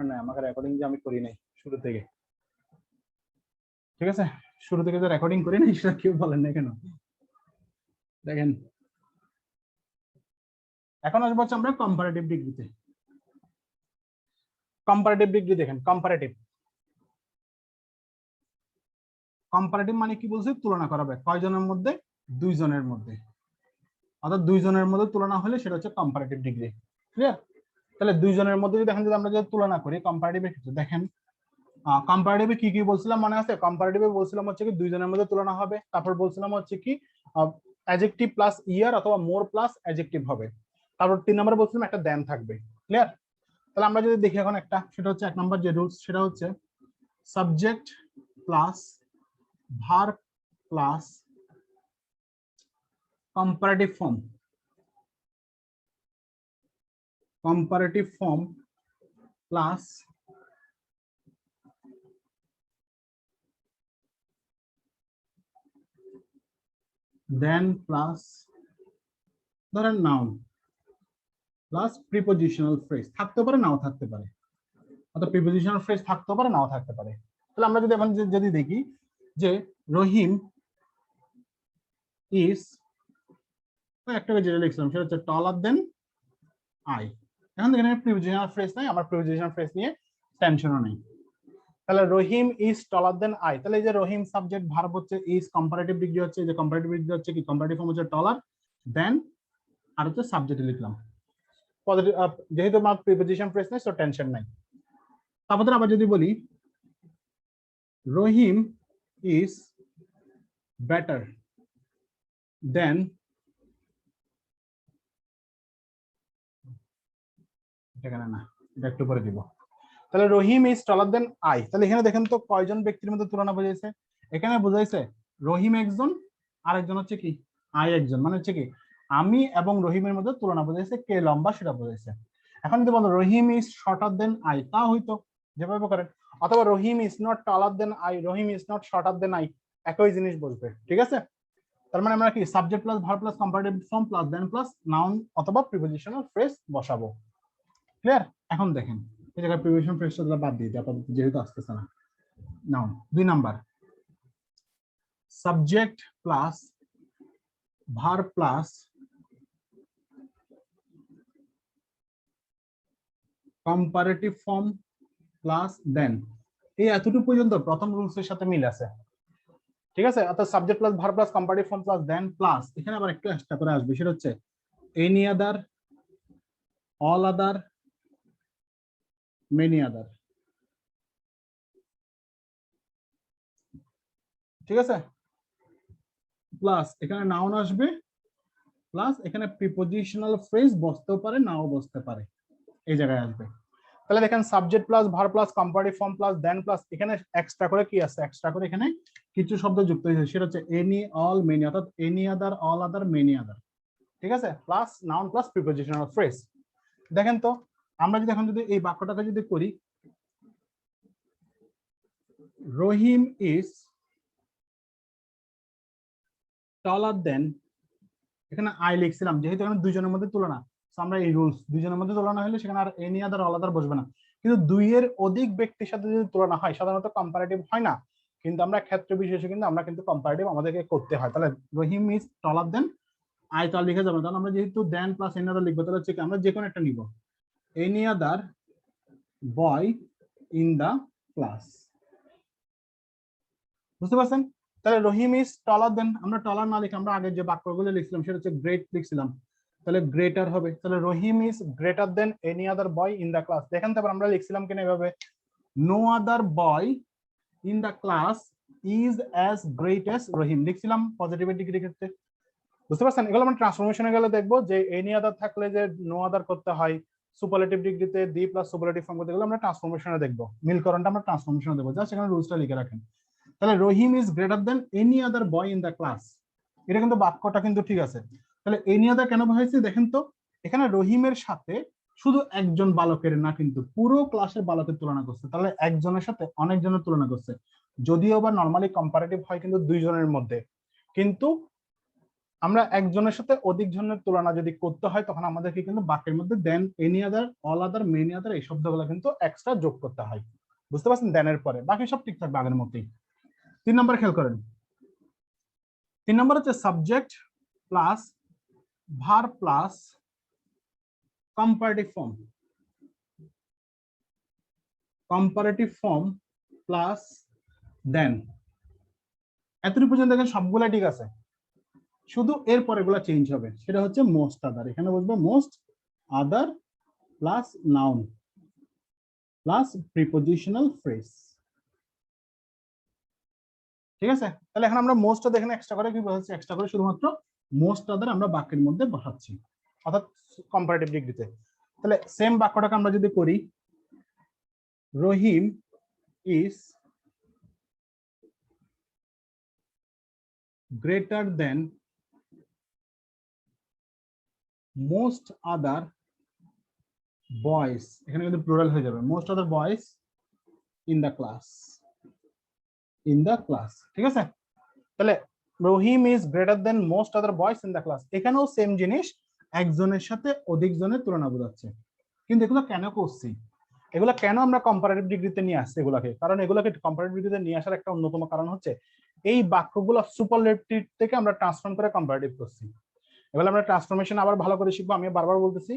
নাই, আমাকে রেকর্ডিং যে আমি করি নাই শুরু থেকে, ঠিক আছে? শুরু থেকে যে রেকর্ডিং করি নাই সেটা কেউ বলেন না কেন? দেখেন এখন আসবো হচ্ছে আমরা কম্পারেটিভ ডিগ্রিতে। কম্পারেটিভ ডিগ্রি দেখেন, কম্পারেটিভ কম্পারেটিভ মানে কি বলছে? তুলনা করা হবে কয়জনের মধ্যে? দুইজনের মধ্যে, অর্থাৎ দুইজনের মধ্যে তুলনা হলে সেটা হচ্ছে কম্পারেটিভ ডিগ্রি। ক্লিয়ার? তাহলে দুইজনের মধ্যে যদি দেখেন, যদি আমরা যদি তুলনা করি কম্পারেটিভের ক্ষেত্রে, দেখেন কম্পারেটিভে কি কি বলছিলাম মনে আছে? কম্পারেটিভে বলছিলাম হচ্ছে কি দুইজনের মধ্যে তুলনা হবে, তারপর বলছিলাম হচ্ছে কি অ্যাডজেক্টিভ প্লাস ইয়ার অথবা মোর প্লাস অ্যাডজেক্টিভ হবে, তারপর 3 নম্বরে বলছিলাম একটা দেন থাকবে। ক্লিয়ার? তাহলে আমরা যদি দেখি এখন একটা, সেটা হচ্ছে 1 নম্বর যে রুলস, সেটা হচ্ছে subject plus verb plus comparative form, comparative form plus than plus ধরেন নাউন প্লাস প্রিপোজিশনাল ফ্রেজ থাকতে পারে, নাও থাকতে পারে, অর্থাৎ প্রিপোজিশনাল ফ্রেজ থাকতে পারে, নাও থাকতে পারে। তাহলে আমরা যদি এখন যদি দেখি যে রহিম ইজ, একটা যেটা লিখছিলাম সেটা হচ্ছে টলার দেন আই। এখন এখানে প্রিপোজিশনাল ফ্রেজ নাই, আমার প্রিপোজিশনাল ফ্রেজ নিয়ে টেনশনও নেই। তাহলে Rahim is taller than I, তাহলে এই যে রহিম সাবজেক্ট, ভার্ব হচ্ছে ইজ, কম্পারেটিভ ডিগ্রি হচ্ছে, যে কম্পারেটিভ ডিগ্রি হচ্ছে কি, কম্পারেটিভ ফর্ম হচ্ছে টলার, দেন আর হচ্ছে সাবজেক্টে লিখলাম পজিটিভ, যেহেতু আমার প্রিপোজিশন ফ্রেজ নেই সো টেনশন নাই। তারপর আবার যদি বলি রহিম ইজ বেটার দেন, এখানে না, এটা একটু পরে দিব। তাহলে Rahim is taller than I, তাহলে এখানে দেখেন তো কয়জন ব্যক্তির মধ্যে তুলনা বোঝাইছে? এখানে বোঝাইছে রহিম একজন, আরেকজন হচ্ছে কি আই একজন, মানে হচ্ছে কি আমি এবং রহিমের মধ্যে তুলনা বোঝাইছে, কে লম্বা সেটা বোঝাইছে। এখন যদি বলো Rahim is shorter than I, তা হইতো যেভাবে করেন, অথবা Rahim is not taller than I, Rahim is not shorter than I, একই জিনিস বলবে। ঠিক আছে? তার মানে আমরা কি subject plus verb plus comparative form plus than plus noun অথবা প্রিপোজিশনাল ফ্রেজ বসাবো। ক্লিয়ার? এখন দেখেন এই জায়গায় প্রিপোজিশন ফ্রেজটা বাদ দিয়ে দিই আপাতত, যেহেতু আসতেছে না। Noun 2 number, subject plus verb plus comparative form plus than, এই এতটুকু পর্যন্ত প্রথম রুলসের সাথে মিল আছে। ঠিক আছে? অর্থাৎ subject plus verb plus comparative form plus than plus এখানে আবার একটু এক্সট্রা করে আসবে, সেটা হচ্ছে any other, all other, many other. ঠিক আছে? প্লাস এখানে নাউন আসবে, প্লাস এখানে প্রিপোজিশনাল ফ্রেজ বসতেও পারে, নাও বসতে পারে, এই জায়গায় আসবে। তাহলে দেখেন subject plus verb plus comparative form plus than plus এখানে এক্সট্রা করে কি আছে? এক্সট্রা করে এখানে কিছু শব্দ যুক্ত হয়েছে, সেটা হচ্ছে এনি, অল, মেনি, অর্থাৎ any other, all other, many other. ঠিক আছে? Plus noun plus prepositional phrase. দেখেন তো আমরা যদি এখন যদি এই বাক্যটাকে যদি করি, রহিম ইজ টলার দেন, এখানে আই লিখছিলাম যেহেতু এখানে দুইজনের মধ্যে তুলনা, আমরা এই রুলস দুইজনের মধ্যে তুলনা হলে সেখানে আর এনি আদার, অল আদার বসবে না। কিন্তু দুইয়ের অধিক ব্যক্তির সাথে যদি তুলনা হয় সাধারণত কম্পারেটিভ হয় না, কিন্তু আমরা ক্ষেত্র বিশেষে কিন্তু আমরা কিন্তু কম্পারেটিভ আমাদেরকে করতে হয়। তাহলে Rahim is taller than I তো আর লিখে যাবে, তাহলে আমরা যেহেতু দেন প্লাস এনি আদার লিখবো, তাহলে হচ্ছে আমরা যে কোনো একটা নিব, any other boy in the class. বুঝতে পারছেন? তাহলে রহিম ইজ টলার দেন, আমরা টলার না লিখে আমরা আগে যে বাক্যগুলো লিখছিলাম সেটা হচ্ছে গ্রেট লিখছিলাম, তাহলে গ্রেটার হবে। তাহলে Rahim is greater than any other boy in the class. দেখেন তারপর আমরা লিখছিলাম কিনা এভাবে, no other boy in the class is as great as Rahim লিখছিলাম পজিটিভ ডিগ্রি ক্ষেত্রে। বুঝতে পারছেন? এগুলো আমরা ট্রান্সফরমেশনে গেলে দেখবো যে এনি আদার থাকলে যে নো আদার করতে হয়, সুপারলেটিভ ডিগ্রিতে দি প্লাস সুপারলেটিভ ফর্ম করতে গেলে আমরা ট্রান্সফরমেশনে দেখবো, মিলকরণটা আমরা ট্রান্সফরমেশনে দেখবো। জাস্ট এখানে রুলসটা লিখে রাখেন। তাহলে Rahim is greater than any other boy in the class, এটা কিন্তু বাক্যটা কিন্তু ঠিক আছে। তাহলে এনি আদার কেন হয়েছে দেখেন তো, এখানে রহিমের সাথে শুধু একজন বালকের না, কিন্তু পুরো ক্লাসের বালকের তুলনা করছে, তাহলে একজনের সাথে অনেকজনের তুলনা করছে। যদিও বা নর্মালি কম্পারেটিভ হয় কিন্তু দুইজনের মধ্যে, কিন্তু আমরা একজনের সাথে অধিক জনের তুলনা যদি করতে হয় তখন আমাদেরকে কিন্তু বাক্যের মধ্যে than, any other, all other, many other এই শব্দগুলো কিন্তু এক্সট্রা যোগ করতে হয়। বুঝতে পারছেন? দেনের পরে বাকি সব ঠিক থাকবে আগের মতোই। 3 নম্বর খেয়াল করেন। 3 নম্বর হচ্ছে subject plus verb plus comparative form. Comparative form plus than. এতটুকু পর্যন্ত দেখেন সবগুলা ঠিক আছে, শুধু এর পরে গুলা চেঞ্জ হবে। সেটা হচ্ছে মোস্ট আদার। এখানে বলবো most other plus noun plus prepositional phrase. ঠিক আছে? তাহলে এখন আমরা মোস্ট দেখেন এক্সট্রা করে কি বলছি, এক্সট্রা করে শুধুমাত্র মোস্ট আদার আমরা বাক্যের মধ্যে বসাচ্ছি, অর্থাৎ কম্পারেটিভ ডিগ্রিতে। তাহলে সেম বাক্যটাকে আমরা যদি করি, Rahim is greater than most other boys. এখানে কিন্তু প্লুরাল হয়ে যাবে, most other boys in the class. In the class, ঠিক আছে? তাহলে Rahim is greater than most other boys in the class, এখানেও সেম জিনিস, একজনের সাথে অধিক জনের তুলনা বোঝাচ্ছে। কিন্তু এগুলো কেন করছি, এগুলো কেন আমরা কম্পারেটিভ ডিগ্রিতে নিয়ে আসছি এগুলাকে? কারণ এগুলোকে কম্পারেটিভ ডিগ্রিতে নিয়ে আসার একটা অন্যতম কারণ হচ্ছে এই বাক্যগুলো সুপারলেটিভ থেকে আমরা ট্রান্সফর্ম করে কম্পারেটিভ করছি। এগুলো আমরা ট্রান্সফরমেশন আবার ভালো করে শিখবো, আমি বারবার বলতেছি।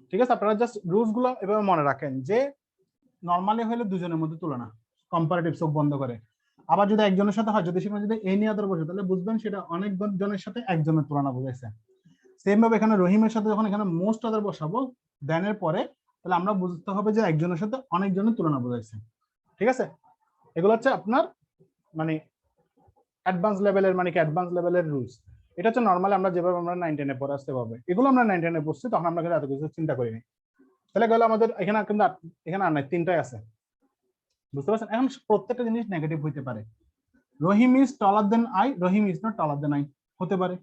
ঠিক আছে? আপনারা জাস্ট রুলস গুলো এভাবে মনে রাখেন যে নরমালি হলে দুজনের মধ্যে তুলনা, কম্পারেটিভ চোখ বন্ধ করে। আবার যদি একজনের সাথে হয়, যদি সেখানে যদি এনি আদার বসে, তাহলে বুঝবেন সেটা অনেক জনের সাথে একজনের তুলনা বোঝাইছে। সেম ভাবে এখানে রহিমের সাথে যখন এখানে মোস্ট আদার বসাবো দেনের পরে, তাহলে আমরা বুঝতে হবে যে একজনের সাথে অনেকজনের তুলনা বোঝাইছে। ঠিক আছে? এগুলো হচ্ছে আপনার মানে অ্যাডভান্স লেভেলের, মানে কি অ্যাডভান্স লেভেলের রুলস। এটা হচ্ছে নরমালি আমরা যেভাবে আমরা 9 10 এ পড়ে আসতে পারবে, এগুলো আমরা 9 10 এ পড়ছি, তখন আমরা এত কিছু চিন্তা করিনি। তাহলে গেল আমাদের এখানে, কিন্তু এখানে আর নাই, তিনটাই আছে। বুঝতে পারছেন? এখন প্রত্যেকটা জিনিস নেগেটিভ হইতে পারে। Rahim is taller than I, Rahim is not taller than I হতে পারে।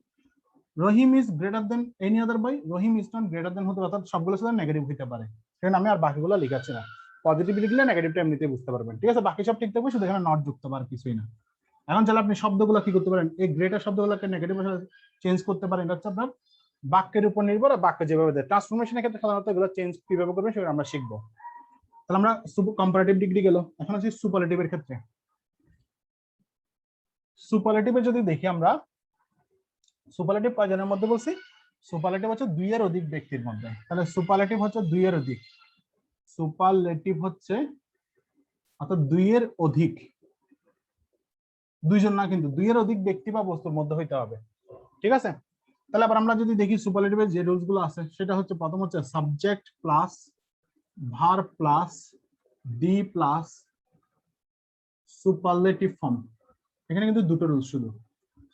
Rahim is greater than any other boy, Rahim is not greater than হতে পারে। অর্থাৎ সবগুলোর সাথে নেগেটিভ হতে পারে। সেখানে আমি আর বাকিগুলো লিখাচ্ছি না, পজিটিভ লিখলে নেগেটিভটা এমনিতেই বুঝতে পারবেন। ঠিক আছে? বাকি সব ঠিক থাকবে, শুধু এখানে নট যুক্ত পারে, কিছুই না। এখন চাইলে আপনি শব্দগুলো কি করতে পারেন, এই গ্রেটার শব্দগুলোকে নেগেটিভ চেঞ্জ করতে পারেন। এটা হচ্ছে আপনার বাক্যের উপর নির্ভর, বাক্য যেভাবে দেয়। ট্রান্সফরমেশনের ক্ষেত্রে সাধারণত এগুলো চেঞ্জ কিভাবে করবেন সেটা আমরা শিখবো। তাহলে আমরা কম্পারেটিভ ডিগ্রি গেল, এখন আছে সুপারলেটিভের ক্ষেত্রে। সুপারলেটিভে যদি দেখি আমরা, সুপারলেটিভ কয়জনের মধ্যে বলছি? সুপারলেটিভ হচ্ছে 2 এর অধিক ব্যক্তির মধ্যে। তাহলে সুপারলেটিভ হচ্ছে 2 এর অধিক, সুপারলেটিভ হচ্ছে অর্থাৎ 2 এর অধিক, দুইজন না কিন্তু 2 এর অধিক ব্যক্তি বা বস্তুর মধ্যে হইতে হবে। ঠিক আছে? তাহলে আবার আমরা যদি দেখি সুপারলেটিভের যে রুলস গুলো আছে, সেটা হচ্ছে প্রথম হচ্ছে subject plus verb plus D plus superlative form. এখানে কিন্তু দুটো রুলস শুধু,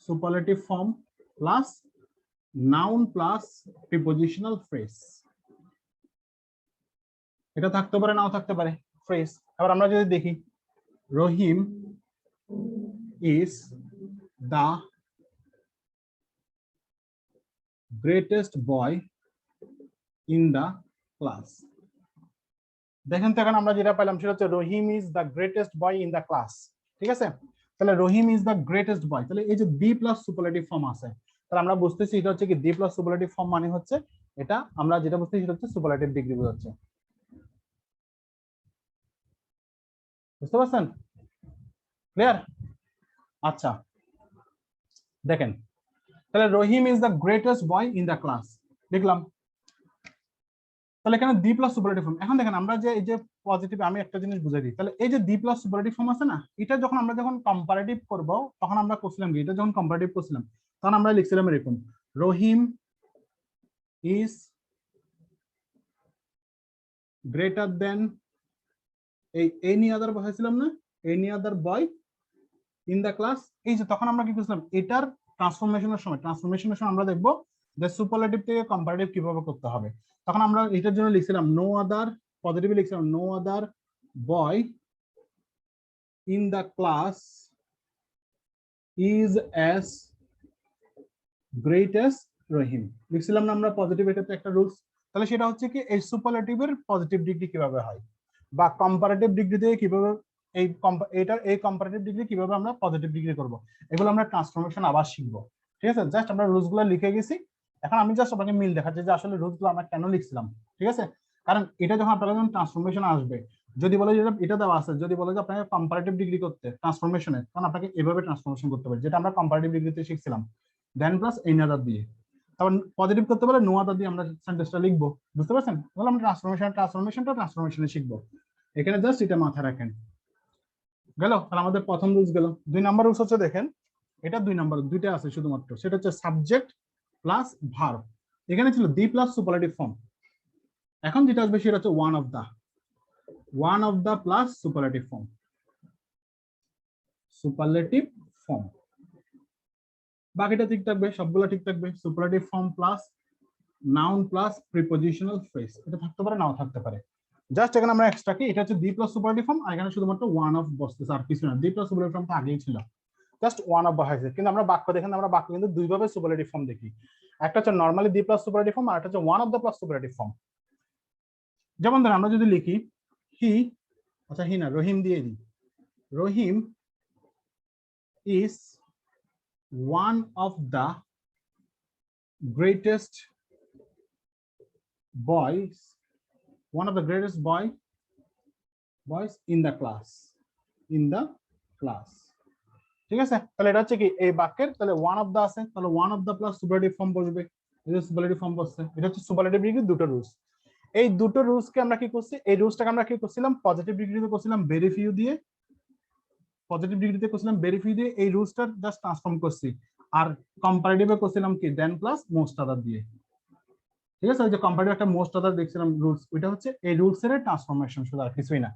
superlative form plus noun plus prepositional phrase. এটা থাকতে পারে, নাও থাকতে পারে ফ্রেজ। আবার আমরা যদি দেখি, Rahim is the greatest boy in the class. দেখেন তো এখন আমরা যেটা পেলাম সেটা হচ্ছে Rahim is the greatest boy in the class. ঠিক আছে? তাহলে রহিম ইজ দা গ্রেটেস্ট বয়, তাহলে এই যে ডি প্লাস সুপারলেটিভ ফর্ম আছে, তাহলে আমরা বুঝতেছি এটা হচ্ছে কি ডি প্লাস সুপারলেটিভ ফর্ম, মানে হচ্ছে এটা আমরা যেটা বুঝতেছি সেটা হচ্ছে সুপারলেটিভ ডিগ্রি বোঝাচ্ছে। বুঝতে পারছেন? ক্লিয়ার? আচ্ছা দেখেন, তাহলে Rahim is the greatest boy in the class দেখলাম। তাহলে এখানে ডি প্লাস সুপারলেটিভ ফর্ম। এখন দেখেন আমরা যে এই যে পজিটিভ, আমি একটা জিনিস বুঝাই দিই। তাহলে এই যে ডি প্লাস সুপারলেটিভ ফর্ম আছে না, এটা যখন আমরা কম্পারেটিভ করব, তখন আমরা করছিলাম কি, এটা যখন কম্পারেটিভ করছিলাম তখন আমরা লিখছিলাম এরকম, রহিম ইজ গ্রেটার দেন এই এনি আদার বসাইছিলাম না, any other boy in the class. এই যে তখন আমরা কি করছিলাম, এটার ট্রান্সফরমেশনের সময় আমরা দেখবো যে সুপারলেটিভ থেকে কম্পারেটিভ কিভাবে করতে হবে। তখন আমরা এটার জন্য লিখছিলাম নো আদার, পজিটিভে লিখছিলাম no other boy in the class is as great as Rahim, লিখছিলাম না আমরা পজিটিভ, এটাতে একটা রুলস। তাহলে সেটা হচ্ছে কি এই সুপারলেটিভের পজিটিভ ডিগ্রি কিভাবে হয়, বা কম্পারেটিভ ডিগ্রি থেকে কিভাবে এই কম্পারেটিভ ডিগ্রি কিভাবে আমরা পজিটিভ ডিগ্রি করব, এগুলো আমরা ট্রান্সফরমেশন আবার শিখবো। ঠিক আছে, জাস্ট আমরা রুলস গুলো লিখে গেছি। এখন আমি জাস্ট আপনাকে মিল দেখাচ্ছি যে আসলে রুলস গুলো আমরা কেন লিখছিলাম। ঠিক আছে, কারণ এটা যখন আপনার যখন ট্রান্সফরমেশন আসবে, যদি বলে যে এটা দেওয়া আছে, যদি বলে যে আপনাকে কম্পারেটিভ ডিগ্রি করতে ট্রান্সফরমেশনে, তখন আপনাকে এভাবে ট্রান্সফরমেশন করতে পারে, যেটা আমরা কম্পারেটিভ ডিগ্রিতে শিখছিলাম, দেন প্লাস এনি আদার দিয়ে। তারপর পজিটিভ করতে পারলে নো আদার দিয়ে আমরা সেন্টেন্সটা লিখবো। বুঝতে পারছেন? তাহলে আমরা ট্রান্সফরমেশনে শিখবো। এখানে জাস্ট এটা মাথায় রাখেন। গেল? তাহলে আমাদের প্রথম রুলস গেল। 2 নাম্বার রুলস হচ্ছে, দেখেন এটা 2 নাম্বার, দুইটা আছে শুধুমাত্র, সেটা হচ্ছে সাবজেক্ট প্লাস ভার্ব। এখানে ছিল দি প্লাস সুপারলেটিভ ফর্ম, এখন যেটা আসবে সেটা হচ্ছে one of the plus superlative form. বাকিটা ঠিক থাকবে, সবগুলো ঠিক থাকবে। Superlative form plus noun plus prepositional phrase, এটা থাকতে পারে, নাও থাকতে পারে। জাস্ট এখানে আমরা এক্সট্রা কি, এটা হচ্ছে দি প্লাস সুপারলেটিভ ফর্ম, আর এখানে শুধুমাত্র ওয়ান অফ বসতেছে, আর কিছু না। দি প্লাস সুপারলেটিভ ফর্ম তো আগেই ছিল, জাস্ট ওয়ান অফ বসাইছে। কিন্তু আমরা বাক্য দেখেন, আমরা বাক্য কিন্তু দুই ভাবে সুপারলেটিভ ফর্ম দেখি। একটা হচ্ছে normally the plus superlative form, আর একটা হচ্ছে one of the plus superlative form. যেমন ধরেন আমরা যদি লিখি হি, আচ্ছা হি না, রহিম দিয়ে দিই, Rahim is one of the greatest boys, one of the greatest boys in the class. ঠিক আছে, তাহলে এটা হচ্ছে কি, এই বাক্যের তাহলে ওয়ান অফ দা আছে, তাহলে one of the plus superlative form বসবে। এই যে সুপারলেটিভ ফর্ম বসছে, এটা হচ্ছে সুপারলেটিভ ডিগ্রি দুটো রুলস। এই দুটো রুলসকে আমরা কি করছি, এই রুলসটাকে আমরা কি করছিলাম, পজিটিভ ডিগ্রিতে করছিলাম ভেরি ফিউ দিয়ে, এই রুলসটা জাস্ট ট্রান্সফর্ম করছি। আর কম্পারেটিভে করছিলাম কি, দেন প্লাস মোস্ট আদার দিয়ে। ঠিক আছে, ওই যে কম্পারেটিভ একটা মোস্ট আদার দেখছিলাম রুলস, ওইটা হচ্ছে এই রুলস এর ট্রান্সফরমেশন, শুধু আর কিছুই না।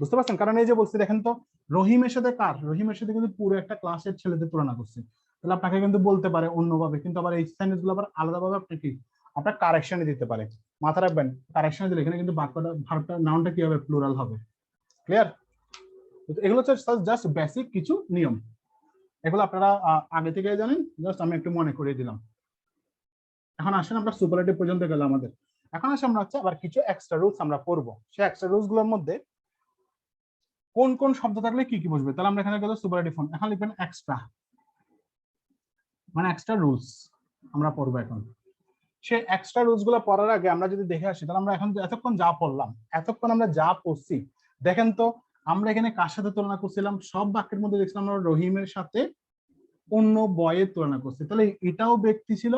বুঝতে পারছেন? কারণ এই যে বলছি দেখেন তো, রহিমের সাথে কিন্তু পুরো একটা ক্লাসের ছেলেদের তুলনা করছে। তাহলে আপনাকে কিন্তু বলতে পারে অন্যভাবে, কিন্তু আবার এই সেন্টেন্স গুলো আবার আলাদাভাবে আপনি কি আপনার কারেকশনে দিতে পারে। মাথা রাখবেন, কারেকশনে দিলে এখানে কিন্তু বাক্যটা, ভার্বটা, নাউনটা কি হবে, প্লুরাল হবে। ক্লিয়ার? এগুলো হচ্ছে জাস্ট বেসিক কিছু নিয়ম, এগুলো আপনারা আগে থেকে জানেন, জাস্ট আমি একটু মনে করিয়ে দিলাম। এখন আসেন আমরা সুপারলেটিভ পর্যন্ত গেলাম আমাদের, এখন আসে আমরা হচ্ছে আবার কিছু এক্সট্রা রুলস আমরা পড়বো। সেই এক্সট্রা রুলস গুলোর মধ্যে কোন কোন শব্দ থাকলে কি কি বসবে, তাহলে আমরা এখানে গেল সুপারলেটিভ ফর্ম, এখন লিখবেন এক্সট্রা, মানে এক্সট্রা রুলস আমরা পড়বো এখন। সেই এক্সট্রা রুলস গুলো পড়ার আগে আমরা যদি দেখে আসি, তাহলে আমরা এখন এতক্ষণ যা পড়লাম, এতক্ষণ আমরা যা পড়ছি, দেখেন তো আমরা এখানে কার সাথে তুলনা করছিলাম, সব বাক্যের মধ্যে দেখছিলাম আমরা রহিমের সাথে অন্য বয়ের তুলনা করছি। তাহলে এটাও ব্যক্তি ছিল,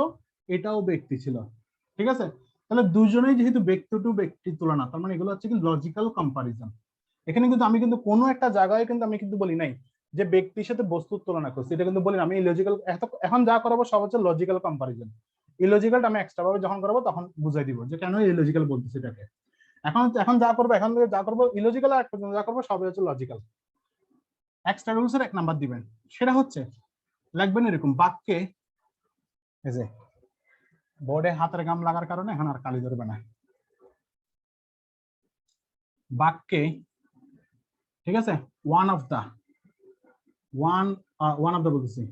এটাও ব্যক্তি ছিল। ঠিক আছে, তাহলে দুজনেই যেহেতু ব্যক্তি টু ব্যক্তি তুলনা, তার মানে এগুলো হচ্ছে কি লজিক্যাল কম্পারিজন। এখানে কিন্তু আমি কিন্তু কোনো একটা জায়গায় কিন্তু আমি কিন্তু বলি নাই যে ব্যক্তির সাথে বস্তুর তুলনা করছি, এটা কিন্তু বলি না আমি। ইলজিক্যাল এখন যা করাবো সব হচ্ছে লজিক্যাল কম্পারিজন। ইলজিক্যালটা আমি এক্সট্রা ভাবে যখন করবো তখন বুঝাই দিব যে কেন ইলজিক্যাল বলতেছি এটাকে। এখন যা করবো, এখন থেকে যা করবো ইলজিক্যাল, আর পর্যন্ত যা করবো সবই হচ্ছে লজিক্যাল। এক্সট্রা রুলস এর 1 নাম্বার দিবেন, সেটা হচ্ছে লিখবেন এরকম, বাক্যে, এই যে বোর্ডে হাতের গাম লাগার কারণে এখন আর কালি ধরবে না, বাক্যে, ঠিক আছে, ওয়ান অফ দা বলতেছি,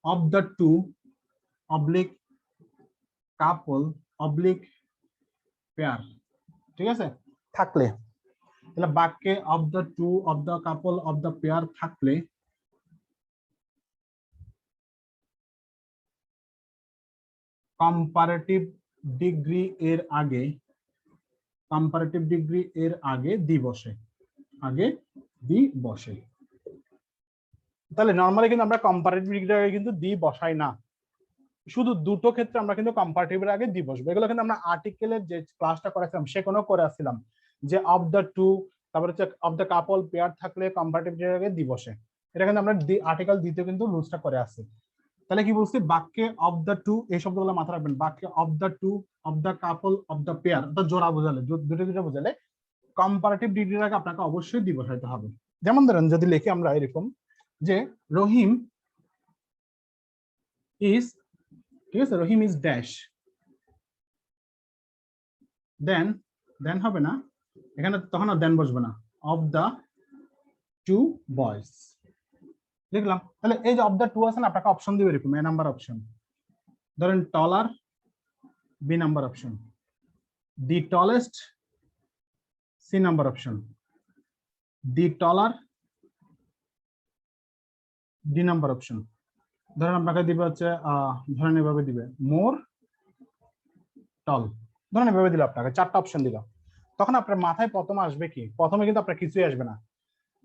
of the two oblique couple oblique pair, ঠিক আছে, থাকলে, তাহলে বাক্যে of the two of the couple of the pair থাকলে কম্পারেটিভ ডিগ্রি এর আগে দি বসে, তাহলে নরমালি কিন্তু আমরা কম্পারেটিভ ডিগ্রির আগে কিন্তু দি বসাই না, শুধু দুটো ক্ষেত্রে আমরা কিন্তু কম্পারেটিভের আগে দি বসবো। এগুলো কিন্তু আমরা আর্টিকেলের যে ক্লাসটা করেছিলাম সেখানেও করে আসছিলাম, যে অফ দ্য টু, তারপরে হচ্ছে অফ দ্য কাপল পেয়ার থাকলে কম্পারেটিভ ডিগ্রির আগে দি বসে। এটা কিন্তু আমরা আর্টিকেল দিতে কিন্তু রুলসটা করে আসছি। তাহলে কি বলছি, বাক্যে অফ দ্য টু, এই শব্দগুলো মাথায় রাখবেন, বাক্যে of the two of the couple of the pair, অর্থাৎ জোড়া বোঝালে, দুটো বোঝালে কম্পারেটিভ ডিগ্রির আগে আপনাকে অবশ্যই দি বসাইতে হবে। যেমন ধরেন যদি লিখি আমরা এরকম যে রহিম ইজ, ঠিক আছে, রহিম ইজ ড্যাশ, দেন হবে না এখানে, তখন আর দেন বসবে না, অফ দা টু বয়েজ লিখলাম। তাহলে এই যে অফ দা টু আছে না, আপনাকে অপশন দিবে এরকম, এ নাম্বার অপশন, ধরেন টলার, বি নাম্বার অপশন, দি টলেস্ট, সি নাম্বার অপশন, দি টলার, ডি নাম্বার অপশন, ধরেন আপনাকে দিবে হচ্ছে ধরেন এভাবে দিবে মোর টল, ধরেন এভাবে দিল, আপনাকে 4টা অপশন দিল, তখন আপনার মাথায় প্রথমে আসবে কি? প্রথমে কিন্তু আপনার কিছুই আসবে না।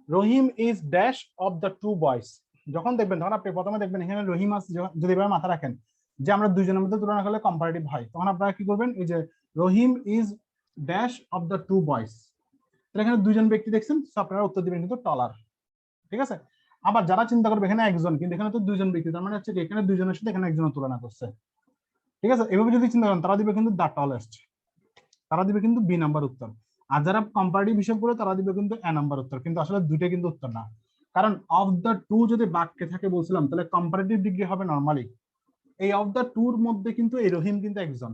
Rahim is dash of the two boys. যখন দেখবেন, তখন আপনি প্রথমে দেখবেন এখানে রহিম আছে, যদি এভাবে মাথা রাখেন যে আমরা দুইজনের মধ্যে তুলনা করলে কম্পারেটিভ হয়, তখন আপনারা কি করবেন? এই যে Rahim is dash of the two boys, তাহলে এখানে দুইজন ব্যক্তি দেখছেন, আপনারা উত্তর দিবেন কিন্তু টলার। ঠিক আছে। আবার যারা চিন্তা করবে এখানে একজন, কিন্তু এখানে তো দুইজন ব্যক্তি, তার মানে হচ্ছে এখানে দুইজনের সাথে এখানে একজনের তুলনা করছে। ঠিক আছে, এভাবে যদি চিন্তা করেন তারা দিবে কিন্তু দ্য টলেস্ট, তারা দিবে কিন্তু বি নাম্বার উত্তর। আর যারা কম্পারেটিভ হিসাব করে তারা দিবে কিন্তু এ নাম্বার উত্তর, কিন্তু আসলে দুইটা কিন্তু উত্তর না। কারণ অফ দ্য টু যদি বাক্যে থাকে বলছিলাম, তাহলে কম্পারেটিভ ডিগ্রি হবে নরমালি। এই অফ দ্য টুর মধ্যে কিন্তু এই রহিম কিন্তু একজন,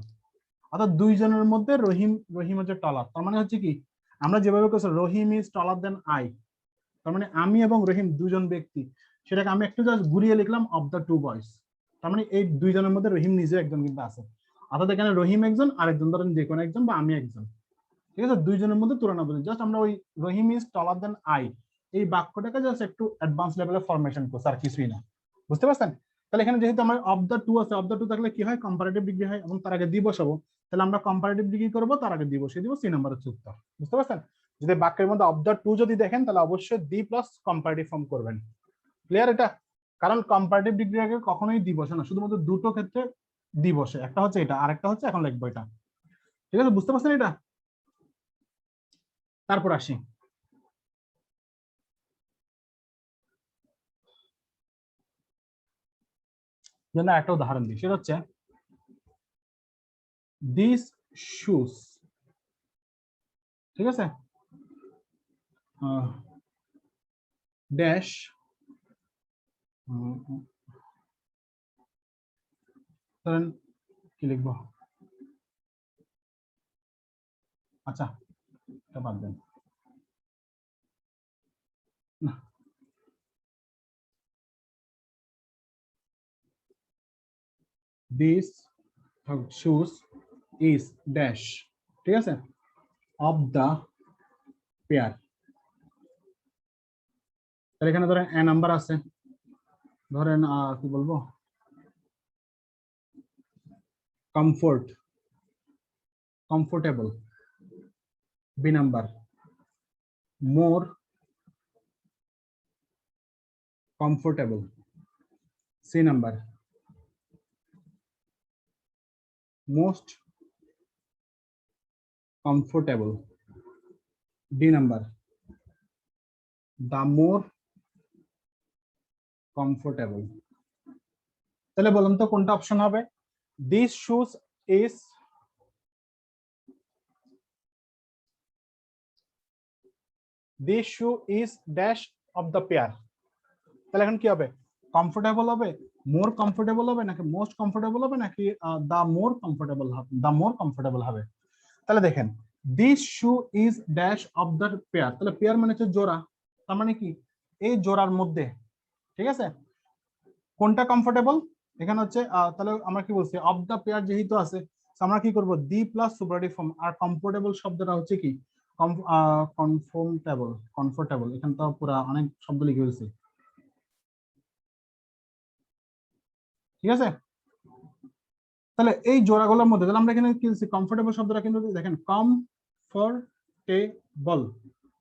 অর্থাৎ দুইজনের মধ্যে রহিম হচ্ছে টলার। তার মানে হচ্ছে কি, আমরা যেভাবে করছি রহিম ইজ টলার দেন আই, তার মানে আমি এবং রহিম দুজন ব্যক্তি, সেটাকে আমি একটু জাস্ট ঘুরিয়ে লিখলাম অফ দ্য টু বয়েজ। তার মানে এই দুইজনের মধ্যে রহিম নিজে একজন কিন্তু আছে, অর্থাৎ এখানে রহিম একজন, আরেকজন ধরেন যে কোনো একজন, বা আমি একজন। ঠিক আছে, দুইজনের মধ্যে তুলনা বলি, জাস্ট আমরা ওই রহিম ইজ টলার দেন আই এই বাক্যটাকে জাস্ট একটু অ্যাডভান্স লেভেলে ফরমেশন করছি, আর কিছুই না। বুঝতে পারছেন? তাহলে এখানে যেহেতু আমার অফ দ্য টু আছে, অফ দ্য টু থাকলে কি হয়? কম্পারেটিভ ডিগ্রি হয়, এবং তার আগে দি বসাবো, তাহলে আমরা কম্পারেটিভ ডিগ্রি করবো, তার আগে দি বসিয়ে দিব, সি নাম্বার হচ্ছে উত্তর। বুঝতে পারছেন? যদি বাক্যের মধ্যে অফ দ্য টু যদি দেখেন, তাহলে অবশ্যই দি প্লাস কম্পারেটিভ ফর্ম করবেন। ক্লিয়ার এটা? কারণ কম্পারেটিভ ডিগ্রি আগে কখনোই দি বসে না, শুধুমাত্র দুটো ক্ষেত্রে দি বসে, একটা হচ্ছে এটা, আরেকটা হচ্ছে এখন লিখবো এটা। ঠিক আছে, বুঝতে পারছেন এটা? তারপর আসি, যেন একটা উদাহরণ দিই, সেটা হচ্ছে দিস শুজ। ঠিক আছে, ড্যাশ, ধরেন কি লিখবো? আচ্ছা, এটা বাদ দেন না, দিস শুজ ইজ ড্যাশ। ঠিক আছে, অফ দ্য পেয়ার। তাহলে এখানে ধরেন এ নাম্বার আছে, ধরেন কি বলবো, comfort, comfortable, B number, more comfortable, C number, most comfortable, D number, the more comfortable. তাহলে বলুন তো কোনটা অপশন হবে? This shoes is, this shoe is dash of the pair. তাহলে এখন কি হবে? কমফোর্টেবল হবে, মোর কমফোর্টেবল হবে, নাকি মোস্ট কমফোর্টেবল হবে, নাকি দা মোর কমফোর্টেবল হবে? দা মোর কমফোর্টেবল হবে। তাহলে দেখেন, this shoe is dash of the pair, তাহলে পেয়ার মানে হচ্ছে জোড়া, তার মানে কি এই জোড়ার মধ্যে। ঠিক আছে, কোনটা কমফোর্টেবল? এখানে হচ্ছে তাহলে আমরা কি বলছি, অফ দ্য পেয়ার যেহেতু আছে, আমরা কি করব? The plus superlative form. আর কমফোর্টেবল শব্দটা হচ্ছে কি? কমফোর্টেবল, কমফোর্টেবল, এখানে তো পুরো অনেক শব্দ লিখে ফেলছি। ঠিক আছে, তাহলে এই জোড়াগুলোর মধ্যে, তাহলে আমরা এখানে কি বলছি? কমফোর্টেবল শব্দটা কিন্তু দেখেন, কমফোর্টেবল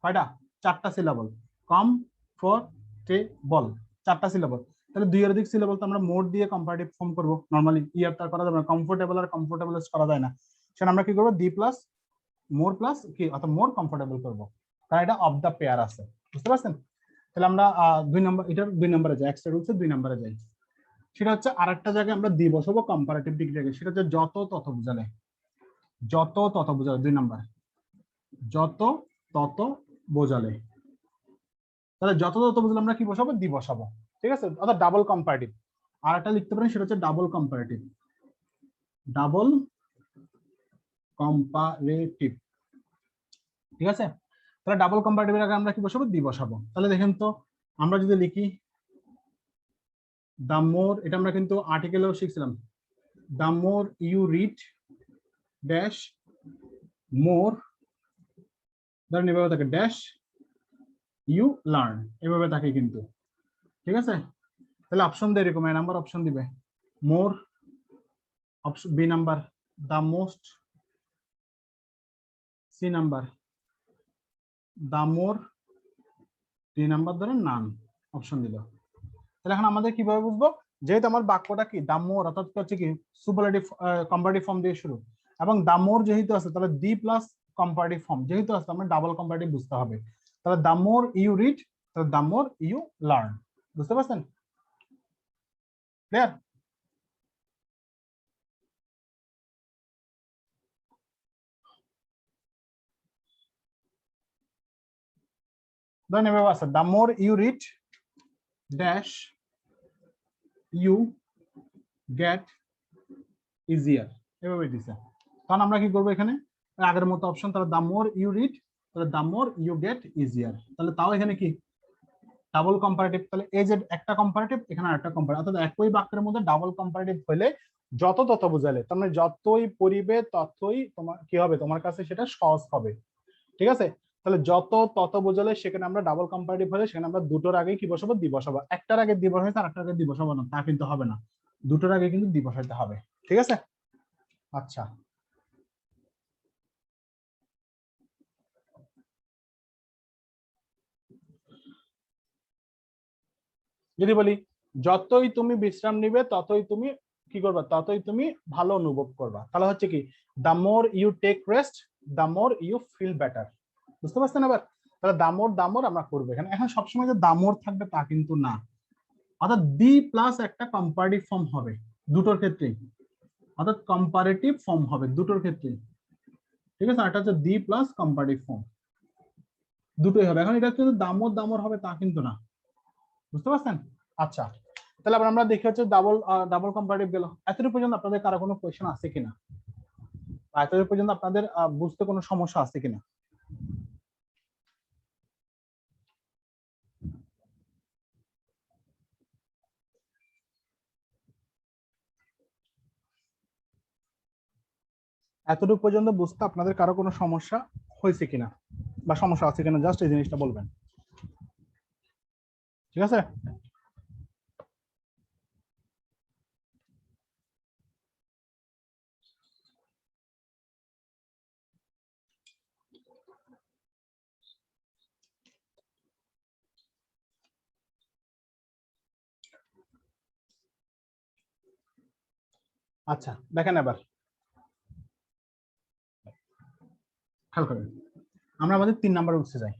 কয়টা? 4টা সিলাবল। কমফোর্টেবল 4টা সিলাবল, তাহলে 2 এর অধিক সিলাবল তো আমরা মোর দিয়ে কম্পারেটিভ ফর্ম করব নরমালি। ইয়ার তার করা যাবে না, কমফোর্টেবল আর কমফোর্টেবল করা যায় না, সেটা আমরা কি করব? দি প্লাস মোর প্লাস কি, অর্থাৎ মোর কমফোর্টেবল করব, কারণ এটা অফ দা পেয়ার আছে। বুঝতে পারছেন? তাহলে আমরা 2 নম্বর, এটার 2 নম্বরে যাই, এক্সট্রা রুলসে 2 নম্বরে যাই। সেটা হচ্ছে আরেকটা জায়গায় আমরা দি বসাবো কম্পারেটিভ ডিগ্রি আগে, সেটা হচ্ছে যত তত বোঝালে। যত তত বোঝালে 2 নাম্বার, যত তত বোঝালে। তাহলে যত তত বোঝালে আমরা কি বসাবো? দি বসাবো। ঠিক আছে, অর্থাৎ ডাবল কম্পারেটিভ। আর একটা লিখতে পারেন, সেটা হচ্ছে ডাবল কম্পারেটিভ, ডাবল কম্পারেটিভ। ঠিক আছে, তাহলে ডাবল কম্পারেটিভের আগে আমরা কি বসাবো? দি বসাবো। তাহলে দেখেন তো, আমরা যদি লিখি দ্য মোর, এটা আমরা কিন্তু আর্টিকেলেও শিখছিলাম, the more you read dash more, ধরেন এভাবে থাকে, ড্যাশ ইউ লার্ন, এভাবে থাকে কিন্তু। ঠিক আছে, তাহলে অপশন দিয়ে এরকম নাম্বার অপশন দিবে more, option B number the most, C number the more, D number ধরে নান অপশন দিল। তাহলে এখন আমাদের কিভাবে বুঝবো, যেহেতু আমার বাক্যটা কি দা মোর অর্থাৎ হচ্ছে কি সুপারলেটিভ কম্পারেটিভ ফর্ম দিয়ে শুরু, এবং দা মোর যেহেতু আছে তাহলে দি প্লাস কম্পারেটিভ ফর্ম যেহেতু আছে আমরা ডাবল কম্পারেটিভ বুঝতে হবে। তাহলে দা মোর ইউ রিড, তাহলে দা মোর ইউ লার্ন। বুঝতে পারছেন? ক্লিয়ার? ধরেন এভাবে আছে the more you read dash you get easier, এভাবে দিছে। তখন আমরা কি করবো এখানে আগের মতো অপশন, তাহলে দা মোর ইউ রিড তাহলে দা মোর ইউ গেট ইজিয়ার। তাহলে তাও এখানে কি ডাবল কম্পারেটিভ, তাহলে এই যে একটা কম্পারেটিভ এখানে আরেকটা কম্পারেটিভ, অর্থাৎ একই বাক্যের মধ্যে ডাবল কম্পারেটিভ হলে যত তত বোঝালে তার মানে যতই পড়িবে ততই তোমার কি হবে, তোমার কাছে সেটা সহজ হবে। ঠিক আছে? তাহলে যত তত বোঝালে সেখানে আমরা ডাবল কম্পারেটিভ হলে সেখানে আমরা দুটোর আগে কি বসাবো, দি বসাবো। একটার আগে দি বসাইতে আর একটার আগে দি বসাবো না, তা কিন্তু হবে না, দুটোর আগে কিন্তু দি বসাইতে হবে। ঠিক আছে? আচ্ছা, যদি বলি যতই তুমি বিশ্রাম নিবে ততই তুমি কি করবা, ততই তুমি ভালো অনুভব করবা, তাহলে হচ্ছে কি the more you take rest the more you feel better. বুঝতে পারছেন? এবার তাহলে দামোর আমরা করবো এখানে। এখন সবসময় যে দামোর থাকবে তা কিন্তু না, অর্থাৎ দি প্লাস একটা কম্পারেটিভ ফর্ম হবে দুটোর ক্ষেত্রেই, অর্থাৎ কম্পারেটিভ ফর্ম হবে দুটোর ক্ষেত্রেই। ঠিক আছে? এটা হচ্ছে দি প্লাস কম্পারেটিভ ফর্ম, দুটোই হবে। এখন এটা কিন্তু দামোর হবে তা কিন্তু না। বুঝতে পারছেন? আচ্ছা, তাহলে আবার আমরা দেখি হচ্ছে ডাবল কম্পারেটিভ গেল। এতটুকু পর্যন্ত আপনাদের কারো কোনো কোয়েশ্চেন আছে কিনা, বা এতটুকু পর্যন্ত আপনাদের বুঝতে কোনো সমস্যা আছে কিনা? এতটুকু পর্যন্ত বুঝতে আপনাদের কারো কোনো সমস্যা হয়েছে কিনা বা সমস্যা আছে কিনা, জাস্ট এই জিনিসটা বলবেন। ঠিক আছে? আচ্ছা, দেখেন এবার খেয়াল করেন, আমরা আমাদের 3 নাম্বার উঠতে যাই।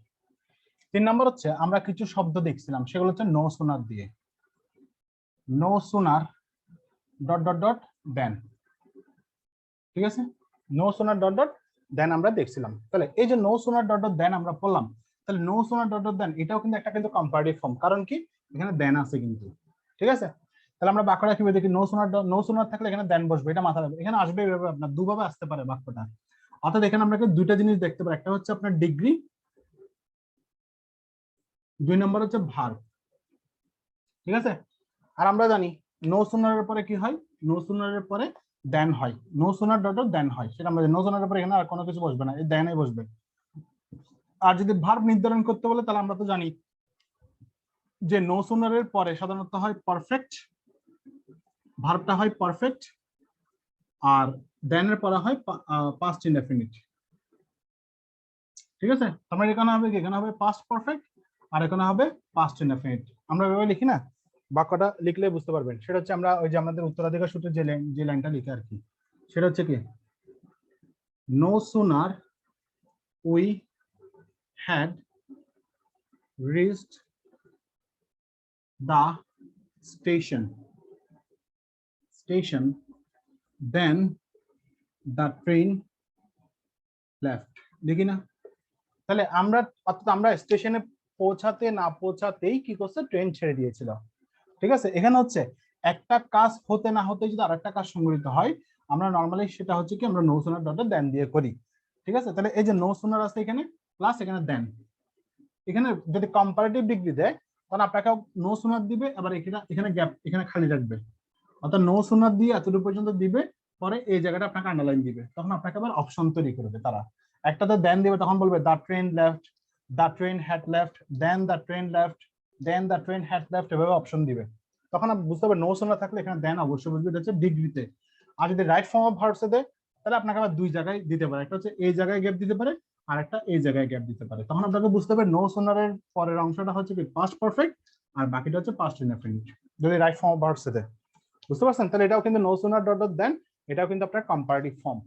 3 নাম্বার হচ্ছে আমরা কিছু শব্দ দেখছিলাম, সেগুলো হচ্ছে নো সুনার দিয়ে, no sooner dot dot dot than. ঠিক আছে? No sooner dot dot than আমরা দেখছিলাম। তাহলে এই যে no sooner dot dot than আমরা পড়লাম, তাহলে no sooner dot dot than এটাও কিন্তু একটা কিন্তু কম্পারেটিভ ফর্ম, কারণ কি এখানে দেন আছে কিন্তু। ঠিক আছে? তাহলে আমরা বাক্যটা কিভাবে দেখি, নো সুনার থাকলে এখানে দেন বসবে, এটা মাথায় রাখবে। এখানে আসবে এভাবে, আপনার দুভাবে আসতে পারে বাক্যটা। অর্থাৎ এখানে আমরা দুইটা জিনিস দেখতে পারি, একটা হচ্ছে আপনার ডিগ্রি, 2 নম্বর হচ্ছে ভার্ব। ঠিক আছে? আর আমরা জানি নো সুনারের পরে কি হয়, নো সুনারের পরে দেন হয়, নো সুনার ডট দেন হয়, সেটা আমরা নো সুনারের পরে এখানে আর কোনো কিছু বসবে না, এই দেনই বসবে। আর যদি ভার্ব নির্ধারণ করতে বলে তাহলে আমরা তো জানি যে নো সুনারের পরে সাধারণত হয় পারফেক্ট, ভার্বটা হয় পারফেক্ট, আর দেনের পরে হয় পাস্ট ইনডেফিনিট। ঠিক আছে? তোমার এখানে হবে কি, এখানে হবে পাস্ট পারফেক্ট আর এখানে হবে পাস্ট ইনডেফিনিট। আমরা এভাবে লিখি না, বাক্যটা লিখলে বুঝতে পারবেন। সেটা হচ্ছে আমরা ওই যে আমাদের উত্তরাধিকার সূত্রে যে লাইনটা লিখে আর কি, সেটা হচ্ছে কি no sooner we had reached the station then the train left। দেখি না? তাহলে আমরা অর্থাৎ আমরা স্টেশনে পৌঁছাতে না পৌঁছাতেই কি করছে, ট্রেন ছেড়ে দিয়েছিল। ঠিক আছে? এখানে হচ্ছে একটা কাজ হতে না হতে যদি আরেকটা কাজ সংঘটিত হয়, আমরা নর্মালি সেটা হচ্ছে কি আমরা নো সুনার ডট দেন দিয়ে করি। ঠিক আছে? তাহলে এই যে নো সুনার আছে এখানে প্লাস এখানে দেন, এখানে যদি কম্পারেটিভ ডিগ্রি দেয় তাহলে আপনাকে নো সুনার দিবে, আবার এখানে গ্যাপ এখানে খালি রাখবে, অর্থাৎ নো সুনার দিয়ে এতটুকু পর্যন্ত দিবে, পরে এই জায়গাটা আপনাকে আন্ডারলাইন দিবে, তখন আপনাকে আবার অপশন তৈরি করবে তারা। একটাতে দেন দিবে, তখন বলবে the train left, the train had left, then the train left, then the train had left, এভাবে অপশন দিবে। তখন আপনি বুঝতে হবে নো সুনার থাকলে এখানে দেন অবশ্যই বুঝবে এটা হচ্ছে ডিগ্রিতে। আর যদি রাইট ফর্ম অফ ভার্বসে দেয় তাহলে আপনাকে আবার দুই জায়গায় দিতে পারে, একটা হচ্ছে এই জায়গায় গ্যাপ দিতে পারে আর একটা এই জায়গায় গ্যাপ দিতে পারে। তখন আপনাকে বুঝতে হবে নো সুনারের পরের অংশটা হচ্ছে কি পাস্ট পারফেক্ট আর বাকিটা হচ্ছে পাস্ট ইনডেফিনিট যদি রাইট ফর্ম অফ ভার্বসে দেয়। বুঝতে পারছেন? তাহলে এটাও কিন্তু no sooner dot dot than, এটাও কিন্তু আপনার কম্পারেটিভ ফর্ম।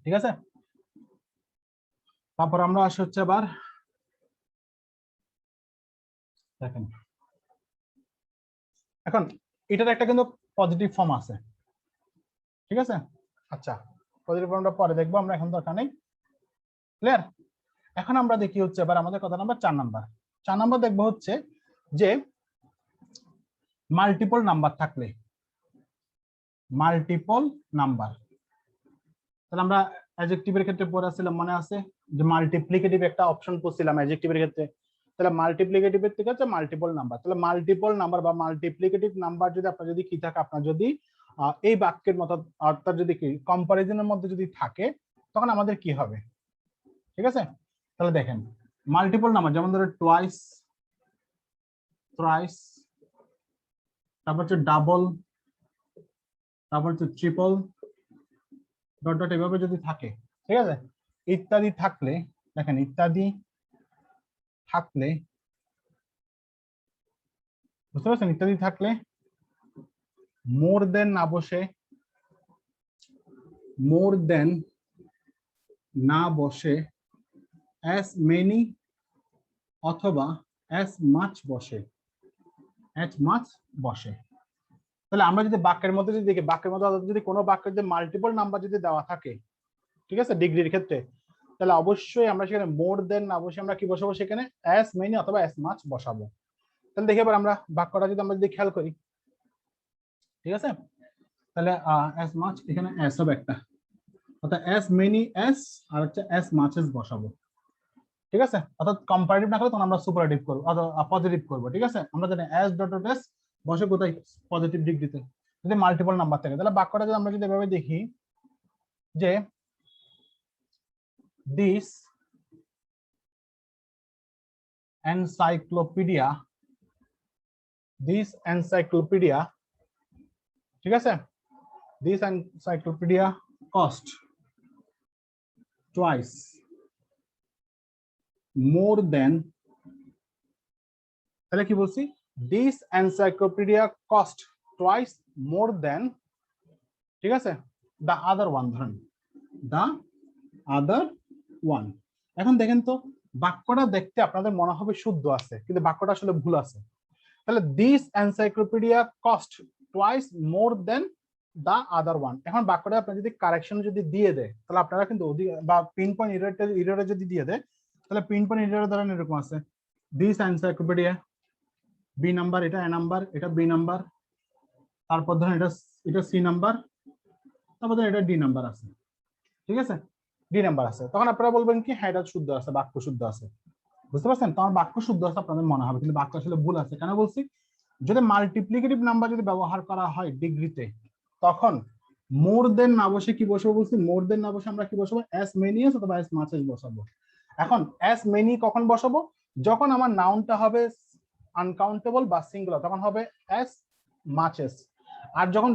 ঠিক আছে, তারপর আমরা আসি হচ্ছে আবার দেখেন এখন এটার একটা কিন্তু পজিটিভ ফর্ম আছে। ঠিক আছে, আচ্ছা পজিটিভ ফর্মটা পরে দেখবো, আমরা এখন দরকার নেই। ক্লিয়ার? এখন আমরা দেখি হচ্ছে এবার আমাদের কথা নাম্বার 4 নাম্বার। 4 নাম্বার দেখবো হচ্ছে যে মাল্টিপল নাম্বার থাকলে, মাল্টিপল নাম্বার। তাহলে আমরা অ্যাডজেক্টিভের ক্ষেত্রে পড়াছিলাম মনে আছে যে মাল্টিপ্লিকেটিভ একটা অপশন পড়ছিলাম অ্যাডজেক্টিভের ক্ষেত্রে। তাহলে মাল্টিপ্লিকেটিভের থেকে হচ্ছে মাল্টিপল নাম্বার। তাহলে মাল্টিপল নাম্বার বা মাল্টিপ্লিকেটিভ নাম্বার যদি আপনার যদি কি থাকে, আপনার যদি এই বাক্যের মতো অর্থাৎ যদি কি কম্পারিজনের মধ্যে যদি থাকে তখন আমাদের কি হবে? ঠিক আছে, তাহলে দেখেন মাল্টিপল নাম্বার যেমন ধরো টুয়াইস, থ্রাইস, তারপর হচ্ছে ডাবল, তারপর হচ্ছে ট্রিপল, ডট ডট এভাবে যদি থাকে, ঠিক আছে, ইত্যাদি থাকলে, দেখেন ইত্যাদি থাকলে, বুঝতে পারছেন? ইত্যাদি থাকলে মোর দেন না বসে, মোর দেন না বসে অ্যাজ মেনি অথবা অ্যাজ মাচ বসে, অ্যাজ মাচ বসে। তাহলে আমরা যদি বাক্যের মধ্যে যদি দেখি, বাক্যের মধ্যে যদি কোনো বাক্যের যে মাল্টিপল নাম্বার যদি দেওয়া থাকে, ঠিক আছে, ডিগ্রির ক্ষেত্রে, তাহলে অবশ্যই আমরা সেখানে মোর দেন না বসে আমরা কি বসাবো? সেখানে অ্যাজ মেনি অথবা অ্যাজ মাচ বসাবো। তাহলে দেখি এবার আমরা বাক্যটা যদি আমরা যদি খেয়াল করি, ঠিক আছে, তাহলে অ্যাজ মাচ এখানে অ্যাজ হবে একটা, অর্থাৎ অ্যাজ মেনি অ্যাজ আর হচ্ছে অ্যাজ মাচ এস বসাবো। ঠিক আছে, অর্থাৎ কম্পারেটিভ না করে তখন আমরা সুপারলেটিভ করবো অথবা পজিটিভ করবো। ঠিক আছে, আমরা জানি অ্যাজ ডট ডট এস বসে কোথায়? পজিটিভ ডিগ্রিতে। যদি মাল্টিপল নাম্বার থাকে তাহলে বাক্যটা যদি আমরা যদি এভাবে দেখি যে দিস এনসাইক্লোপিডিয়া, দিস এনসাইক্লোপিডিয়া, ঠিক আছে, this encyclopedia cost twice more দেন, তাহলে কি বলছি? This encyclopedia cost twice more দেন, ঠিক আছে, দ্য আদার ওয়ান, ধরেন দ্য আদার ওয়ান। এখন দেখেন তো বাক্যটা দেখতে আপনাদের মনে হবে শুদ্ধ আছে, কিন্তু বাক্যটা আসলে ভুল আছে। তাহলে this encyclopedia cost twice more than the other one. এখন বাক্যটা আপনার যদি কারেকশন যদি দিয়ে দেয় তাহলে আপনারা কিন্তু বা পিন পয়েন্ট এররে যদি দিয়ে দেয় তাহলে পিন পয়েন্ট এররে ধরেন এরকম আছে, দিস এনসাইক্লোপিডিয়া বি নাম্বার, এটা এ নাম্বার, এটা বি নাম্বার, তারপর ধরেন এটা সি নাম্বার, তারপর ধরেন এটা ডি নাম্বার আছে। ঠিক আছে, ডি নাম্বার আছে, তখন আপনারা বলবেন কি হ্যাঁ এটা শুদ্ধ আছে, বাক্য শুদ্ধ আছে। বুঝতে পারছেন? তখন বাক্য শুদ্ধ আছে আপনাদের মনে হবে, কিন্তু বাক্য আসলে ভুল আছে। কেন বলছি? যদি মাল্টিপ্লিকেটিভ নাম্বার যদি ব্যবহার করা হয় ডিগ্রিতে, তখন মোর দেন না বসে কি বসবো বলছি? মোর দেন না বসে আমরা কি বসাবো? অ্যাজ মেনি এস অথবা অ্যাজ মাচ এস বসাবো। এখন অ্যাজ মেনি কখন বসাবো? যখন আমার নাউনটা হবে আনকাউন্টেবল বা সিঙ্গুলার তখন হবে অ্যাজ মাচ এস, আর যখন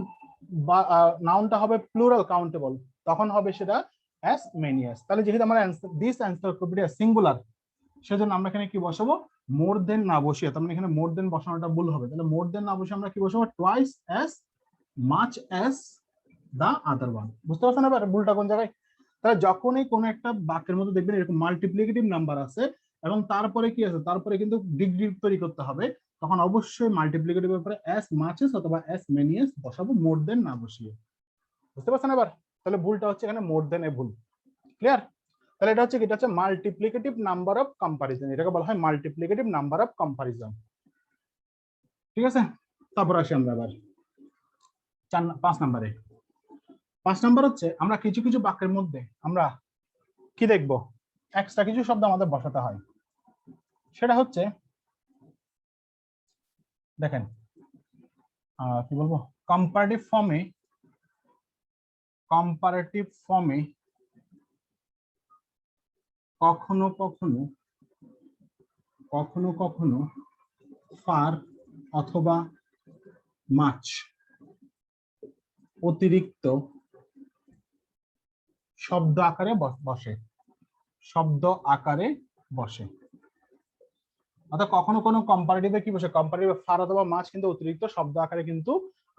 নাউনটা হবে প্লুরাল কাউন্টেবল তখন হবে সেটা অ্যাজ মেনি এস। তাহলে যেহেতু আমার দিস এনসাইক্লোপিডিয়া সিঙ্গুলার, সেজন্য আমরা এখানে কি বসাবো? মোর দেন না বসিয়ে, তার মানে এখানে মোর দেন বসানোটা ভুল হবে। তাহলে মোর দেন না বসে আমরা কি বসাবো? টুয়াইস অ্যাজ মাচ অ্যাজ দা আদার ওয়ান। বুঝতে পারছেন এবার ভুলটা কোন জায়গায়? তাহলে যখনই কোনো একটা বাক্যের মধ্যে দেখবেন এরকম মাল্টিপ্লিকেটিভ নাম্বার আছে এবং তারপরে কি আছে, তারপরে কিন্তু ডিগ্রি তৈরি করতে হবে, তখন অবশ্যই মাল্টিপ্লিকেটিভের উপরে অ্যাজ মাচ এস অথবা অ্যাজ মেনি এস বসাবো, মোর দেন না বসিয়ে। বুঝতে পারছেন এবার? তাহলে ভুলটা হচ্ছে এখানে মোর দেন এ ভুল। ক্লিয়ার? তাহলে এটা হচ্ছে কি? এটা হচ্ছে মাল্টিপ্লিকেটিভ নাম্বার অফ কম্পারিজন, এটাকে বলা হয় মাল্টিপ্লিকেটিভ নাম্বার অফ কম্পারিজন। ঠিক আছে, তারপর আসি আমরা আবার 5 নম্বরে। 5 নম্বর হচ্ছে আমরা কিছু কিছু বাক্যের মধ্যে আমরা কি দেখব? এক্সট্রা কিছু শব্দ আমাদের বসাতে হয়। সেটা হচ্ছে দেখেন কি বলবো, কম্পারেটিভ ফর্মে, কম্পারেটিভ ফর্মে কখনো কখনো কখনো কখনো ফার অথবা মাছ অতিরিক্ত শব্দ আকারে বসে, শব্দ আকারে বসে। অর্থাৎ কখনো কোনো কম্পারেটিভে কি বসে, কম্পারেটিভে ফার অথবা মাছ কিন্তু অতিরিক্ত শব্দ আকারে কিন্তু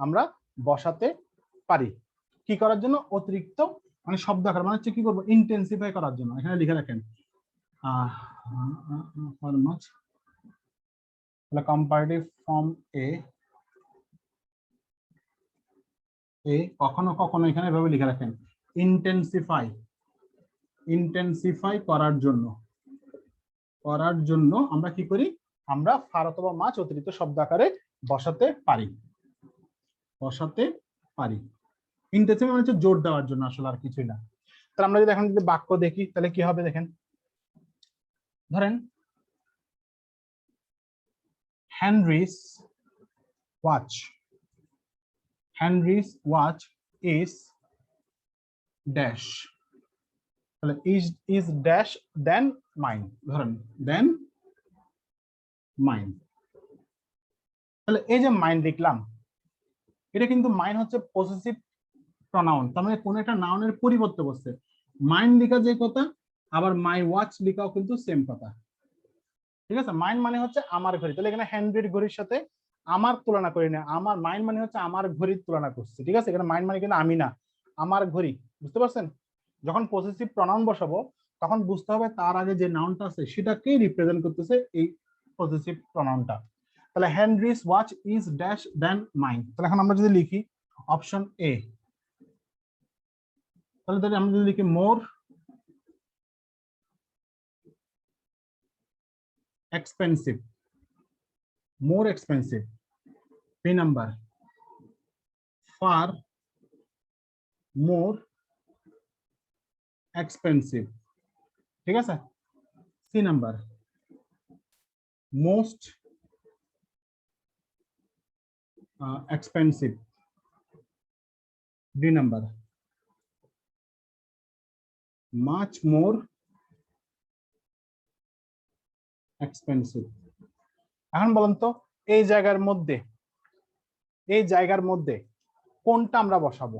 আমরা বসাতে পারি। কি করার জন্য? অতিরিক্ত মানে শব্দ আকার, মানে হচ্ছে কি করবো, ইন্টেন্সিফাই করার জন্য। এখানে লিখে রাখেন ফার মাছ, তাহলে কম্পারেটিভ ফর্ম এ কখনো কখনো এখানে এভাবে লিখে রাখেন ইন্টেন্সিফাই, ইন্টেন্সিফাই করার জন্য আমরা কি করি, আমরা ফার অথবা মাছ অতিরিক্ত শব্দ আকারে বসাতে পারি, ইন্টেন্সিফাই মানে হচ্ছে জোর দেওয়ার জন্য, আসলে আর কিছুই না। তাহলে আমরা যদি এখন যদি বাক্য দেখি তাহলে কি হবে দেখেন, ধরেন হেনরিস ওয়াচ ইজ ড্যাশ, তাহলে ইজ ড্যাশ দেন মাইন, ধরেন দেন মাইন। তাহলে এই যে মাইন লিখলাম, এটা কিন্তু মাইন হচ্ছে পসেসিভ প্রনাউন, তার মানে কোন একটা নাউনের পরিবর্তে বসছে। মাইন লেখা যে কথা, আবার মাই ওয়াচ লেখাও কিন্তু সেম কথা, ঠিক আছে। মাইন মানে হচ্ছে আমার ঘড়ি, তাহলে এখানে হেনরির ঘড়ির সাথে আমার তুলনা করি না, আমার মাইন মানে হচ্ছে আমার ঘড়ির তুলনা করছে, ঠিক আছে। এখানে মাইন মানে কিন্তু আমি না, আমার ঘড়ি, বুঝতে পারছেন। যখন পসেসিভ প্রনাউন বসাবো তখন বুঝতে হবে তার আগে যে নাউনটা আছে সেটাকেই রিপ্রেজেন্ট করতেছে এই পসেসিভ প্রনাউনটা। তাহলে Henry's watch is dash then mine. তাহলে এখন আমরা যদি লিখি অপশন এ, তাহলে আমরা যদি লিখি মোর expensive, more expensive, B number, far more expensive, ঠিক আছে। C number, most expensive, D number, much more expensive। এখন বলুন তো এই জায়গার মধ্যে কোনটা আমরা বসাবো,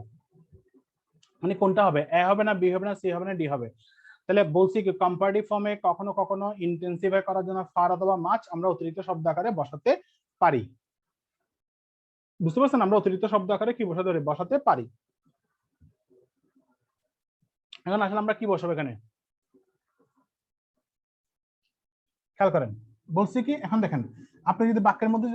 মানে কোনটা হবে, এ হবে না, বি হবে না, সি হবে না, ডি হবে। তাহলে বলছি কি কম্পারেটিভ ফর্মে কখনো কখনো ইন্টেন্সিফাই করার জন্য ফার অথবা মাছ আমরা অতিরিক্ত শব্দ আকারে বসাতে পারি, বুঝতে পারছেন। আমরা অতিরিক্ত শব্দ আকারে কি বসাতে পারি। এখন আসলে আমরা কি বসাবো এখানে, খেয়াল করেন বলছি কি। এখন দেখেন আপনি যদি বাক্যের মধ্যে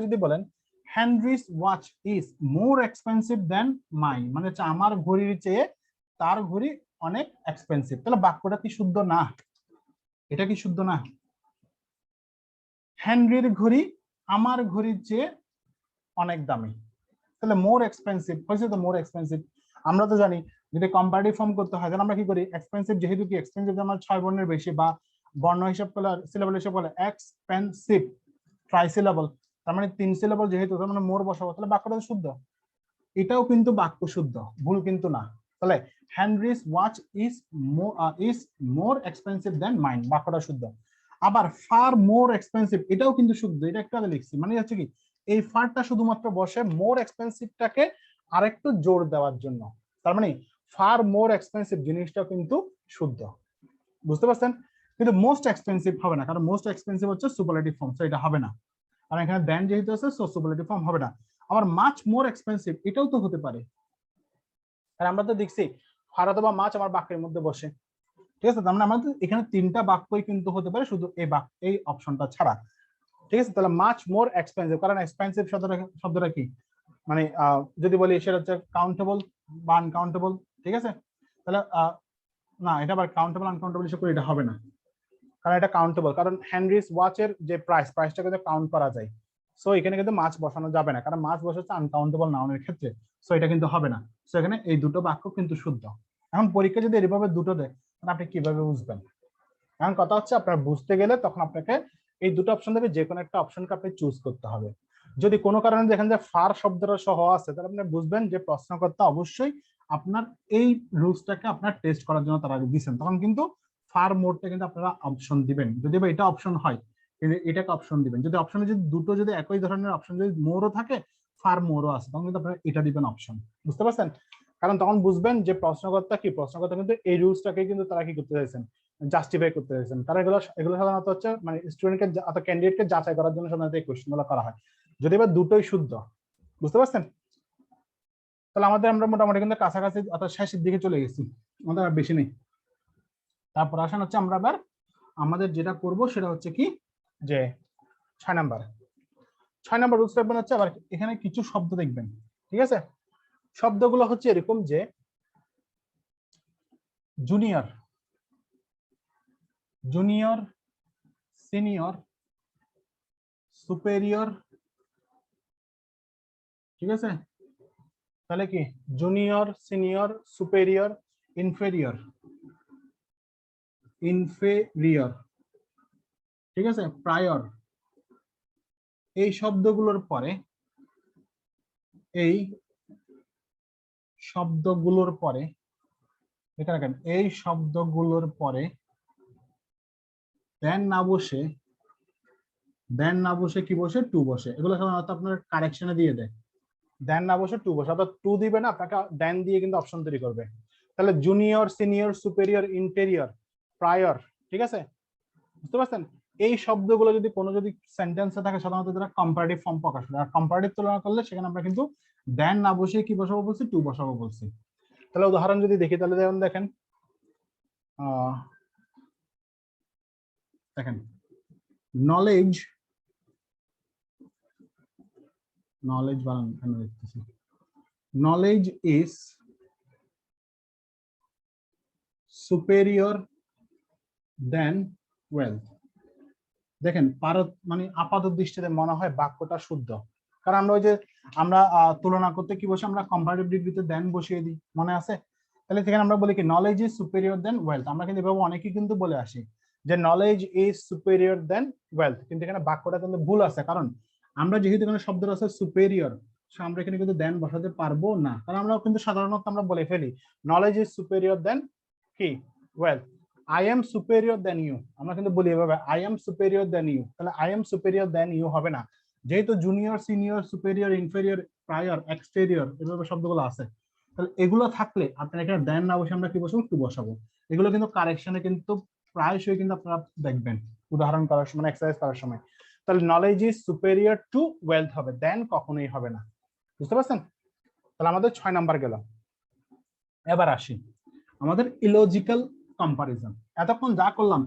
যদি বলেন Henry's watch is more expensive then mine, মানে হচ্ছে আমার ঘড়ির চেয়ে তার ঘড়ি অনেক এক্সপেন্সিভ, তাহলে বাক্যটা কি শুদ্ধ না? এটা কি শুদ্ধ না? হেনরির ঘড়ি আমার ঘড়ির চেয়ে অনেক দামি, তাহলে মোর এক্সপেন্সিভ হয়েছে তো, মোর এক্সপেন্সিভ। আমরা তো জানি যদি কম্পারেটিভ ফর্ম করতে হয় তাহলে আমরা কি করি, এক্সপেন্সিভ যেহেতু কি এক্সপেন্সিভ আমার 6 বর্ণের বেশি বা বর্ণ হিসাব করলে সিলেবল হিসাব করলে এক্সপেন্সিভ ট্রাইসিলেবল, তার মানে 3 সিলেবল যেহেতু, তার মানে মোর বসাবো, তাহলে বাক্যটা শুদ্ধ। এটাও কিন্তু বাক্য শুদ্ধ, ভুল কিন্তু না। তাহলে Henry's watch is more expensive then mine, বাক্যটা শুদ্ধ। আবার ফার মোর এক্সপেন্সিভ এটাও কিন্তু শুদ্ধ, এটা একটু আগে লিখছি, মানে হচ্ছে কি এই ফারটা শুধুমাত্র বসে মোর এক্সপেন্সিভটাকে আরেকটু জোর দেওয়ার জন্য, তার মানে ফার মোর এক্সপেন্সিভ জিনিসটা কিন্তু শুদ্ধ, বুঝতে পারছেন। কিন্তু মোস্ট এক্সপেন্সিভ হবে না, কারণ মোস্ট এক্সপেন্সিভ হচ্ছে সুপারলেটিভ ফর্ম, তো এটা হবে না, কারণ এখানে দেন যেহেতু আছে সো সুপারলেটিভ ফর্ম হবে না। আবার মাচ মোর এক্সপেন্সিভ এটাও তো হতে পারে, আর আমরা তো দেখছি ফার অথবা মাছ আমার বাক্যের মধ্যে বসে, ঠিক আছে। তার মানে আমাদের এখানে 3টা বাক্যই কিন্তু হতে পারে শুধু এই অপশনটা ছাড়া, ঠিক আছে। তাহলে মাচ মোর এক্সপেন্সিভ, কারণ এক্সপেন্সিভ শব্দটা কি, মানে যদি বলি সেটা হচ্ছে কাউন্টেবল বা আনকাউন্টেবল, ঠিক আছে। তাহলে না, এটা আবার কাউন্টেবল আনকাউন্টেবল হিসেবে এটা হবে না, কারণ এটা কাউন্টেবল, কারণ হেনরিস ওয়াচের যে প্রাইসটা কিন্তু কাউন্ট করা যায়, সো এখানে কিন্তু মাছ বসানো যাবে না, কারণ মাছ বসাচ্ছে আনকাউন্টেবল নাউনের ক্ষেত্রে, সো এটা কিন্তু হবে না। সো এখানে এই দুটো বাক্য কিন্তু শুদ্ধ। এখন পরীক্ষা যদি এভাবে দুটো দেয় তাহলে আপনি কিভাবে বুঝবেন? এখন কথা হচ্ছে আপনার বুঝতে গেলে তখন আপনাকে এই দুটো অপশন দেবে, যে কোনো একটা অপশনকে আপনি চুজ করতে হবে। যদি কোনো কারণে দেখেন যে ফার শব্দটা সহ আছে, তাহলে আপনি বুঝবেন যে প্রশ্নকর্তা অবশ্যই আপনার এই রুলসটাকে আপনার টেস্ট করার জন্য তারা দিচ্ছেন, তখন কিন্তু ফার মোডটা কিন্তু আপনারা অপশন দিবেন। যদি এটা অপশন হয় কিন্তু এটাকে অপশন দিবেন। যদি অপশনে যদি দুটো যদি একই ধরনের অপশন যদি মোরও থাকে, ফার মোরও আছে, তখন কিন্তু আপনারা এটা দিবেন অপশন। বুঝতে পারছেন? কারণ তখন বুঝবেন যে প্রশ্নকর্তা কিন্তু এই রুলসটাকে কিন্তু তারা কি করতে চাইছেন, জাস্টিফাই করতে চাইছেন। কারণ এগুলো সাধারণত হচ্ছে মানে স্টুডেন্টকে অথবা ক্যান্ডিডেটকে যাচাই করার জন্য সাধারণত এই কোশ্চেনগুলো করা হয়, যদি বা দুটোই শুদ্ধ। বুঝতে পারছেন? তাহলে আমরা মোটামুটি কিন্তু কাছাকাছি অর্থাৎ শেষের দিকে চলে গেছি, আমাদের আর বেশি নেই। তারপর আসেন হচ্ছে আমরা আবার আমাদের যেটা করব সেটা হচ্ছে কি যে 6 নাম্বার রুলস রাখবেন হচ্ছে আবার এখানে কিছু শব্দ দেখবেন। ঠিক আছে, শব্দগুলো হচ্ছে এরকম যে জুনিয়র, সিনিয়র, সুপেরিয়র। ঠিক আছে, তাহলে কি জুনিয়র, সিনিয়র, সুপেরিয়র, ইনফেরিয়র, ঠিক আছে, প্রায়র। এই শব্দগুলোর পরে এখানে কেন এই শব্দগুলোর পরে দেন না বসে কি বসে, টু বসে। এগুলো সাধারণত আপনার কারেকশনে দিয়ে দেয়, দেন না বসে টু বসে, অর্থাৎ টু দিবে না, আপনাকে দেন দিয়ে কিন্তু অপশন তৈরি করবে। তাহলে junior, senior, superior, interior, prior. ঠিক আছে, বুঝতে পারছেন? এই শব্দগুলো যদি কোনো যদি সেন্টেন্সে থাকে সাধারণত তারা কম্পারেটিভ ফর্ম প্রকাশ করে। আর কম্পারেটিভ তুলনা করলে সেখানে আমরা কিন্তু দেন না বসে কি বসাবো বলছি, টু বসাবো বলছি। তাহলে উদাহরণ যদি দেখি, তাহলে যেমন দেখেন নলেজ বানান এখানে দেখতেছি, knowledge is superior than wealth. দেখেন মানে আপাত দৃষ্টিতে মনে হয় বাক্যটা শুদ্ধ, কারণ আমরা ওই যে আমরা তুলনা করতে কি বসে, আমরা কম্পারেটিভ ডিগ্রিতে দেন বসিয়ে দিই, মনে আছে? তাহলে সেখানে আমরা বলি কি knowledge is superior than wealth. আমরা কিন্তু এভাবে অনেকেই কিন্তু বলে আসি যে knowledge is superior than wealth, কিন্তু এখানে বাক্যটা কিন্তু ভুল আছে। কারণ আমরা যেহেতু এখানে শব্দটা আছে সুপেরিয়র, আমরা এখানে কিন্তু দেন বসাতে পারবো না, কারণ আমরা কিন্তু সাধারণত আমরা বলে ফেলি নলেজ ইজ সুপেরিয়র দেন কি wealth. I am superior than you, আমরা কিন্তু বলি এভাবে I am superior than you। তাহলে I am superior than you হবে না, যেহেতু junior, senior, superior, inferior, prior, exterior এভাবে শব্দগুলো আছে। তাহলে এগুলো থাকলে আপনারা এখানে দেন না বসে আমরা কি বসাবো, টু বসাবো। এগুলো কিন্তু কারেকশনে কিন্তু প্রায়শই কিন্তু আপনারা দেখবেন উদাহরণ করার সময়, এক্সারসাইজ করার সময়। তাহলে knowledge is superior to wealth হবে, দেন কখনোই হবে না। বুঝতে পারছেন? তাহলে আমাদের 6 নাম্বার গেল। এবার আসি আমাদের ইলজিক্যাল কম্পারিজন। এতক্ষণ যা করলাম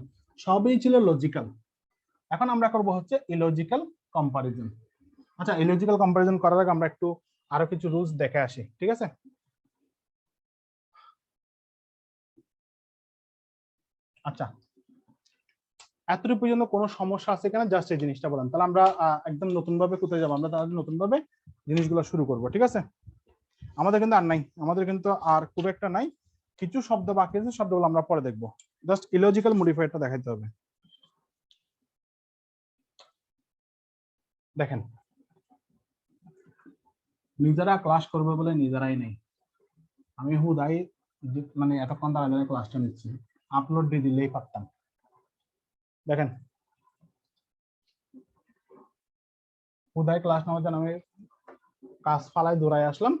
সবই ছিল লজিক্যাল, এখন আমরা করব হচ্ছে ইলজিক্যাল কম্পারিজন। আচ্ছা, ইলজিক্যাল কম্পারিজন করার আগে আমরা একটু আরো কিছু রুলস দেখে আসি। ঠিক আছে, আচ্ছা এতটুকু পর্যন্ত কোনো সমস্যা আছে কিনা জাস্ট এই জিনিসটা বলেন, তাহলে আমরা একদম নতুন ভাবে কোথায় যাবো, আমরা তাহলে নতুন ভাবে জিনিসগুলো শুরু করব। ঠিক আছে, আমাদের কিন্তু আর নাই, আমাদের কিন্তু আর খুব একটা নাই, কিছু শব্দ বাকি আছে, শব্দগুলো আমরা পরে দেখবো। জাস্ট ইলজিক্যাল মডিফায়ারটা দেখাইতে হবে। দেখেন, নিজেরা ক্লাস করবে বলে নিজেরাই নেই, আমি হুদাই মানে এতক্ষণ তারা ক্লাসটা নিচ্ছি, আপলোড দিয়ে দিলেই পারতাম। দেখেন, হুদাই ক্লাস নেওয়ার জন্য আমি কাজ ফালায় দৌড়ায় আসলাম,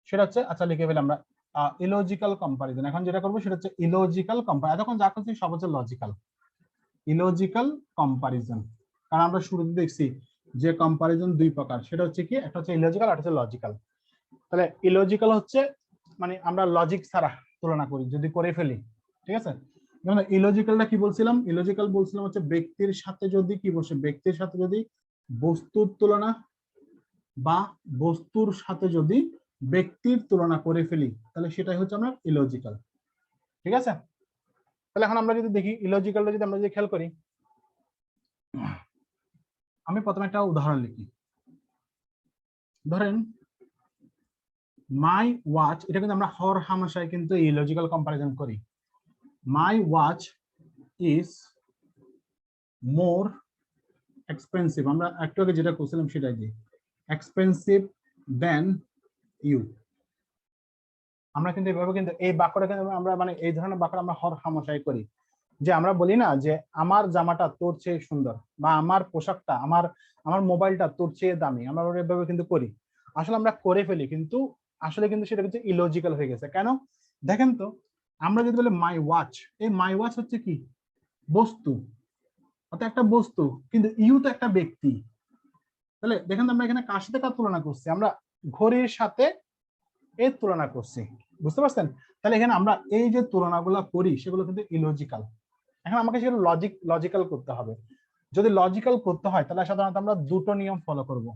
সেটা হচ্ছে আচ্ছা লিখে ফেলে আমরা ইলজিক্যাল কম্পারিজন। এখন যেটা করবো সেটা হচ্ছে ইলজিক্যাল কম্পারিজন। এতক্ষণ যা করছি সব হচ্ছে লজিক্যাল, ইলজিক্যাল কম্পারিজন। কারণ আমরা শুরুতে দেখছি যে কম্পারিজন দুই প্রকার, সেটা হচ্ছে কি, একটা হচ্ছে ইলজিক্যাল আর একটা হচ্ছে লজিক্যাল। তাহলে ইলজিক্যাল হচ্ছে মানে আমরা লজিক ছাড়া তুলনা করি, যদি করে ফেলি। ঠিক আছে, যেমন ইলজিক্যালটা কি বলছিলাম, ইলজিক্যাল বলছিলাম হচ্ছে ব্যক্তির সাথে যদি কি বসে, ব্যক্তির সাথে যদি বস্তুর তুলনা বা বস্তুর সাথে যদি ব্যক্তির তুলনা করে ফেলি, তাহলে সেটাই হচ্ছে আমরা ইলজিক্যাল। ঠিক আছে, তাহলে এখন আমরা যদি দেখি ইলজিক্যালটা যদি আমরা যদি খেয়াল করি, আমি প্রথমে একটা উদাহরণ লিখি। ধরেন মাই ওয়াচ, এটা কিন্তু আমরা হর হামেশায় কিন্তু ইলজিক্যাল কম্পারিজন করি। My watch is more expensive, আমরা একটু আগে যেটা করছিলাম সেটাই দিই, এক্সপেন্সিভ দেন ইউ। আমরা কিন্তু এইভাবে কিন্তু এই বাক্যটা কিন্তু আমরা মানে এই ধরনের বাক্য আমরা হর হামেশাই করি। যে আমরা বলি না যে আমার জামাটা তোর চেয়ে সুন্দর, বা আমার পোশাকটা, আমার আমার মোবাইলটা তোর চেয়ে দামি, আমরা এভাবে কিন্তু করি। আসলে আমরা করে ফেলি, কিন্তু আসলে কিন্তু সেটা কিন্তু ইলজিক্যাল হয়ে গেছে। কেন দেখেন তো, আমরা যদি বলি মাই ওয়াচ, এই মাই ওয়াচ হচ্ছে কি বস্তু, অর্থাৎ একটা বস্তু, কিন্তু ইউ তো একটা ব্যক্তি। তাহলে দেখেন তো আমরা এখানে কার সাথে কার তুলনা করছি, আমরা ঘড়ির সাথে এর তুলনা করছি, বুঝতে পারছেন? তাহলে এখানে আমরা এই যে তুলনাগুলো করি সেগুলো কিন্তু ইলজিক্যাল। এখন আমাকে সেগুলো লজিক্যাল করতে হবে। যদি লজিক্যাল করতে হয় তাহলে সাধারণত আমরা দুটো নিয়ম ফলো করব।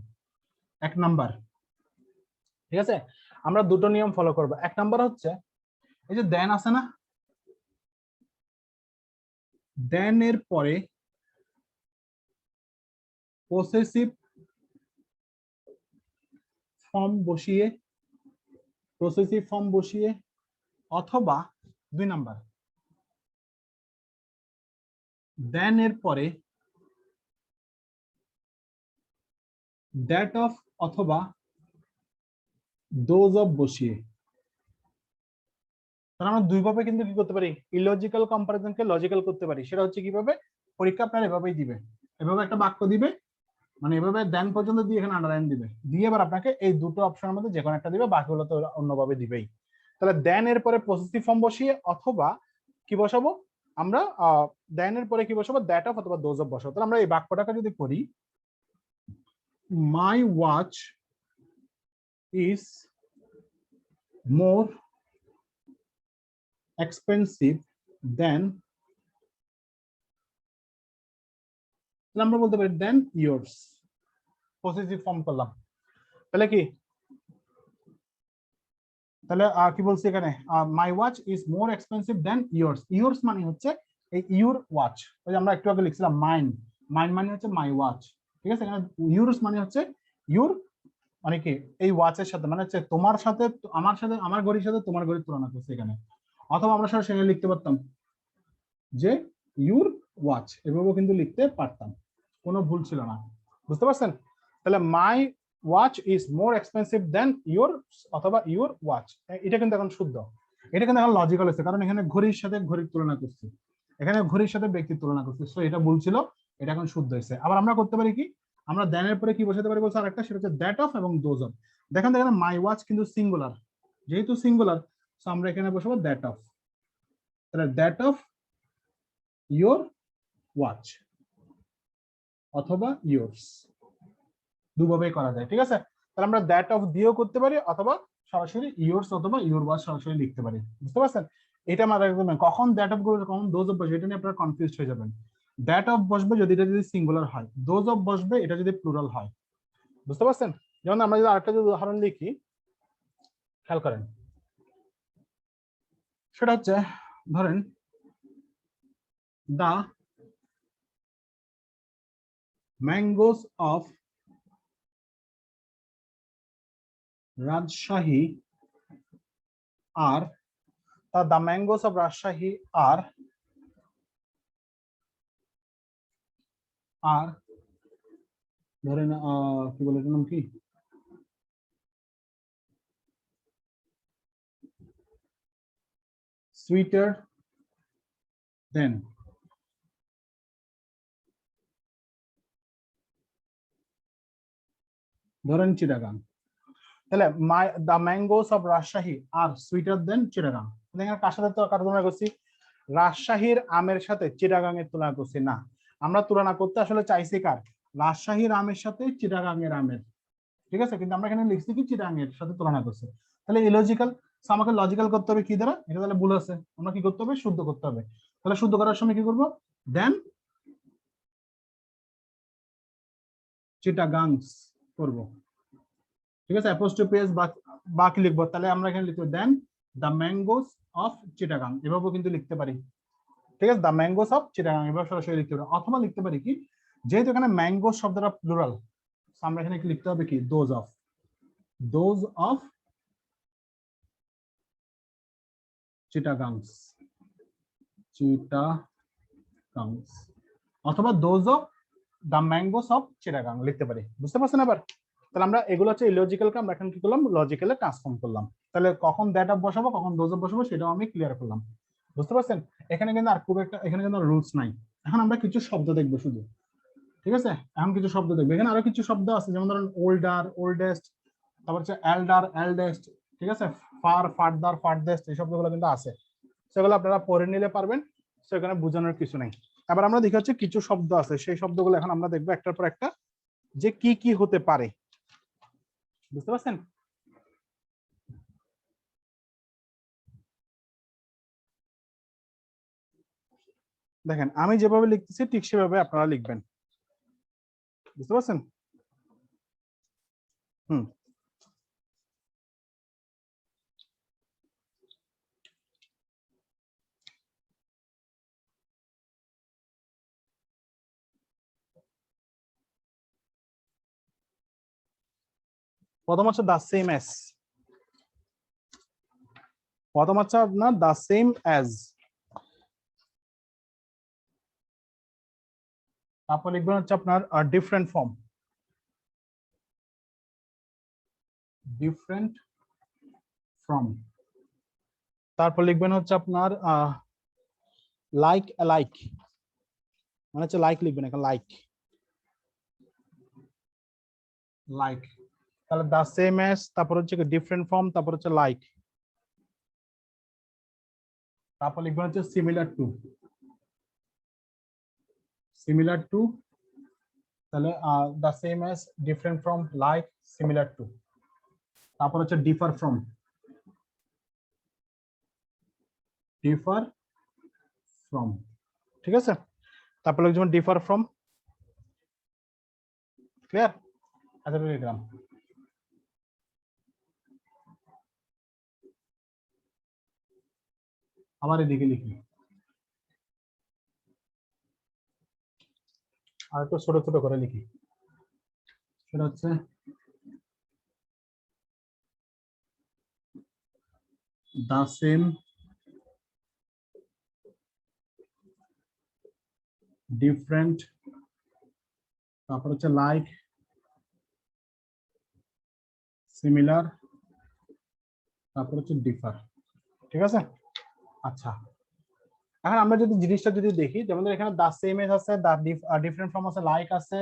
এক নাম্বার, ঠিক আছে, আমরা দুটো নিয়ম ফলো করব। এক নাম্বার হচ্ছে এই যে দেন আছে না, দেন এর পরে পসেসিভ ফর্ম বসিয়ে, পসেসিভ ফর্ম বসিয়ে, অথবা দুই নাম্বার দেন এর পরে দ্যাট অফ অথবা দোজ অফ বসিয়ে। তাহলে আমরা দুইভাবে কিন্তু কি করতে পারি, ইলজিক্যাল কম্পারিজনকে লজিক্যাল করতে পারি। সেটা হচ্ছে কিভাবে, পরীক্ষা আপনার এভাবেই দিবে, এভাবে একটা বাক্য দিবে, মানে এভাবে দেন পর্যন্ত দিয়ে এখানে আন্ডারলাইন দিবে, দিয়ে এবার আপনাকে এই দুটো অপশনের মধ্যে যে কোনো একটা দিবে, বাকিগুলো তো অন্যভাবে দিবেই। তাহলে দেন এর পরে পজিটিভ ফর্ম বসিয়ে, অথবা কি বসাবো আমরা, দেন এর পরে কি বসাবো, দ্যাট অফ অথবা দোজ অফ বসাবো। তাহলে আমরা এই বাক্যটাকে যদি করি, my watch is more expensive than, তাহলে আমরা বলতে পারি দেন ইয়ার্স, পজিটিভ ফর্ম করলাম। তাহলে কি, তাহলে কি বলছি এখানে, my watch is more expensive than yours. Yours মানে হচ্ছে এই ইউর ওয়াচ, ওই যে আমরা একটু আগে লিখছিলাম মাইন, মাইন মানে হচ্ছে মাই ওয়াচ, ঠিক আছে। এখানে ইউর্স মানে হচ্ছে ইউর, মানে কি এই ওয়াচের সাথে, মানে হচ্ছে তোমার সাথে, আমার সাথে, আমার ঘড়ির সাথে তোমার ঘড়ির তুলনা করছে এখানে। অথবা আমরা সরাসরি লিখতে পারতাম যে ইউর ওয়াচ, এভাবেও কিন্তু লিখতে পারতাম, কোনো ভুল ছিল না, বুঝতে পারছেন? তাহলে my watch is more expensive than your, অথবা ইউর ওয়াচ, এটা কিন্তু এখন শুদ্ধ, এটা কিন্তু এখন লজিক্যাল হচ্ছে, কারণ এখানে ঘড়ির সাথে ঘড়ির তুলনা করছি, এখানে ঘড়ির সাথে ব্যক্তির তুলনা করছি, সো এটা ভুল ছিল, এটা এখন শুদ্ধ হয়েছে। আবার আমরা করতে পারি কি, আমরা দেনের পরে কি বসাতে পারি বলছে আরেকটা, সেটা হচ্ছে দ্যাট অফ এবং দোজ অফ। দেখেন এখানে মাই ওয়াচ কিন্তু সিঙ্গুলার, যেহেতু সিঙ্গুলার, সো আমরা এখানে বসাবো দ্যাট অফ। তাহলে দ্যাট অফ ইউর ওয়াচ অথবা ইয়োর্স, দুভাবেই করা যায়, ঠিক আছে। তাহলে আমরা দ্যাট অফ দিয়েও করতে পারি, অথবা সরাসরি ইয়োর্স অথবা ইউর ওয়াচ সরাসরি লিখতে পারি, বুঝতে পারছেন? এটা মাথায় রাখবেন, কখন দ্যাট অফ করবে কখন দোজ অফ বসবে এটা নিয়ে আপনারা কনফিউজ হয়ে যাবেন। দ্যাট অফ বসবে যদি এটা যদি সিঙ্গুলার হয়, দোজ অফ বসবে এটা যদি প্লুরাল হয়, বুঝতে পারছেন? যেমন আমরা যদি আরেকটা যদি উদাহরণ লিখি, খেয়াল করেন, সেটা হচ্ছে ধরেন দা ম্যাঙ্গোস অফ রাজশাহী আর, the mangoes of Rajshahi are ধরেন কি বলে এটার নাম কি, sweeter than, ধরেন চিটাগাং। তাহলে the mangoes of Rajshahi are sweeter than Chittagong. দেখেন কার সাথে তো কার তুলনা করছি, রাজশাহীর আমের সাথে চিটাগাং এর তুলনা করছি না, আমরা তুলনা করতে আসলে চাইছি কার, রাজশাহীর আমের সাথে চিটাগাং এর আমের, ঠিক আছে, কিন্তু আমরা এখানে লিখছি কি চিটাগাং এর সাথে তুলনা করছি। তাহলে ইলজিক্যাল, আমাকে লজিক্যাল করতে হবে কি দ্বারা, এটা তাহলে ভুল আছে, আমরা কি করতে হবে, শুদ্ধ করতে হবে। তাহলে শুদ্ধ করার সময় কি করব, দেন চিটাগাংস করব, ঠিক আছে, অ্যাপোস্ট্রফি এস বা কি লিখবো, তাহলে আমরা এখানে লিখবো দেন দ্য ম্যাঙ্গোস অফ চিটাগাং, এভাবেও কিন্তু লিখতে পারি, ঠিক আছে, দ্য ম্যাঙ্গোস অফ চিটাগাং এভাবে সরাসরি লিখতে পারি। অথবা লিখতে পারি কি, যেহেতু এখানে ম্যাঙ্গো শব্দটা প্লুরাল, আমরা এখানে কি লিখতে হবে কি, দোজ অফ চিটাগাংস, চিটাগাংস, অথবা those of the mangoes of Chittagong লিখতে পারি, বুঝতে পারছেন? আবার তাহলে আমরা এগুলো হচ্ছে ইলজিক্যালকে আমরা এখন কি করলাম, লজিক্যালে ট্রান্সফর্ম করলাম। তাহলে কখন দ্যাট অফ বসাবো কখন দোজ অফ বসাবো সেটাও আমি ক্লিয়ার করলাম। বুঝতে পারছেন? এখানে কিন্তু আর খুব একটা এখানে কিন্তু রুলস নাই। এখন আমরা কিছু শব্দ দেখবো শুধু, ঠিক আছে? এখন কিছু শব্দ দেখবো, এখানে আরো কিছু শব্দ আছে, যেমন ধরেন ওল্ডার, ওল্ডেস্ট, তারপর হচ্ছে এল্ডার, এল্ডেস্ট, ঠিক আছে? ফার, ফার্দার, ফার্দেস্ট, এই শব্দগুলো কিন্তু আছে, সেগুলো আপনারা পড়ে নিলে পারবেন, সেখানে বোঝানোর কিছু নাই। এবার আমরা দেখি হচ্ছে কিছু শব্দ আছে, সেই শব্দগুলো এখন আমরা দেখবো একটার পর একটা, যে কি কি হতে পারে। বুঝতে পারছেন? দেখেন আমি যেভাবে লিখতেছি ঠিক সেভাবে আপনারা লিখবেন। বুঝতে পারছেন? হুম। প্রথম হচ্ছে দা সেম অ্যাজ, প্রথম হচ্ছে আপনার দা সেম অ্যাজ, তারপর লিখবেন হচ্ছে আপনার ডিফারেন্ট ফর্ম, ডিফারেন্ট ফ্রম, তারপর লিখবেন হচ্ছে আপনার লাইক অ্যালাইক, মানে হচ্ছে লাইক লিখবেন এখন, লাইক, লাইক, তাহলে দা সেম অ্যাজ, তারপর হচ্ছে ডিফারেন্ট ফর্ম, তারপর হচ্ছে লাইক, তারপর লিখবেন হচ্ছে সিমিলার টু, সিমিলার টু, তাহলে the same as, different from, like, similar to, তারপর হচ্ছে ডিফার ফ্রম, ডিফার ফ্রম, ঠিক আছে? তারপর লিখবেন ডিফার ফ্রম, ক্লিয়ার? আচ্ছা লিখলাম, আবার এদিকে লিখি, আর একটু ছোট ছোট করে লিখি, সেটা হচ্ছে the same, different, তারপর হচ্ছে লাইক, সিমিলার, তারপর হচ্ছে ডিফার, ঠিক আছে? আচ্ছা, এখন আমরা যদি জিনিসটা যদি দেখি, যেমন এখানে দা সেম এজ আছে, দা ডিফারেন্ট ফ্রম আছে, লাইক আছে,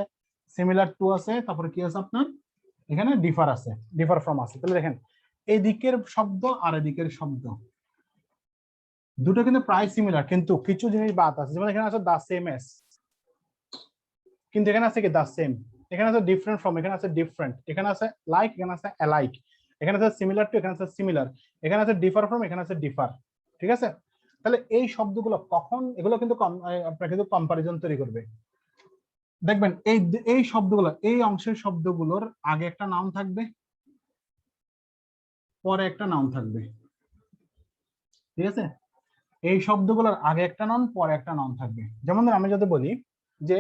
সিমিলার টু আছে, তারপরে কি আছে আপনার এখানে ডিফার আছে, ডিফার ফ্রম আছে। তাহলে দেখেন এই দিকের শব্দ আর এদিকের শব্দ দুটো কিন্তু প্রায় সিমিলার, কিন্তু কিছু জিনিস বাদ আছে, যেমন এখানে আছে দা সেম এজ, কিন্তু এখানে আছে কি দা সেম, এখানে আছে ডিফারেন্ট ফ্রম, এখানে আছে ডিফারেন্ট, এখানে আছে লাইক, এখানে আছে অ্যালাইক, এখানে আছে সিমিলার টু, এখানে আছে সিমিলার, এখানে আছে ডিফার ফ্রম, এখানে আছে ডিফার, ঠিক আছে? তাহলে এই শব্দগুলো কখন, এগুলো কিন্তু আপনার কিন্তু কম্পারিজন তৈরি করবে। দেখবেন এই এই শব্দগুলো, এই অংশের শব্দগুলোর আগে একটা নাউন থাকবে, পরে একটা নাউন থাকবে, ঠিক আছে? এই শব্দগুলোর আগে একটা নাউন, পরে একটা নাউন থাকবে। যেমন আমি যদি বলি যে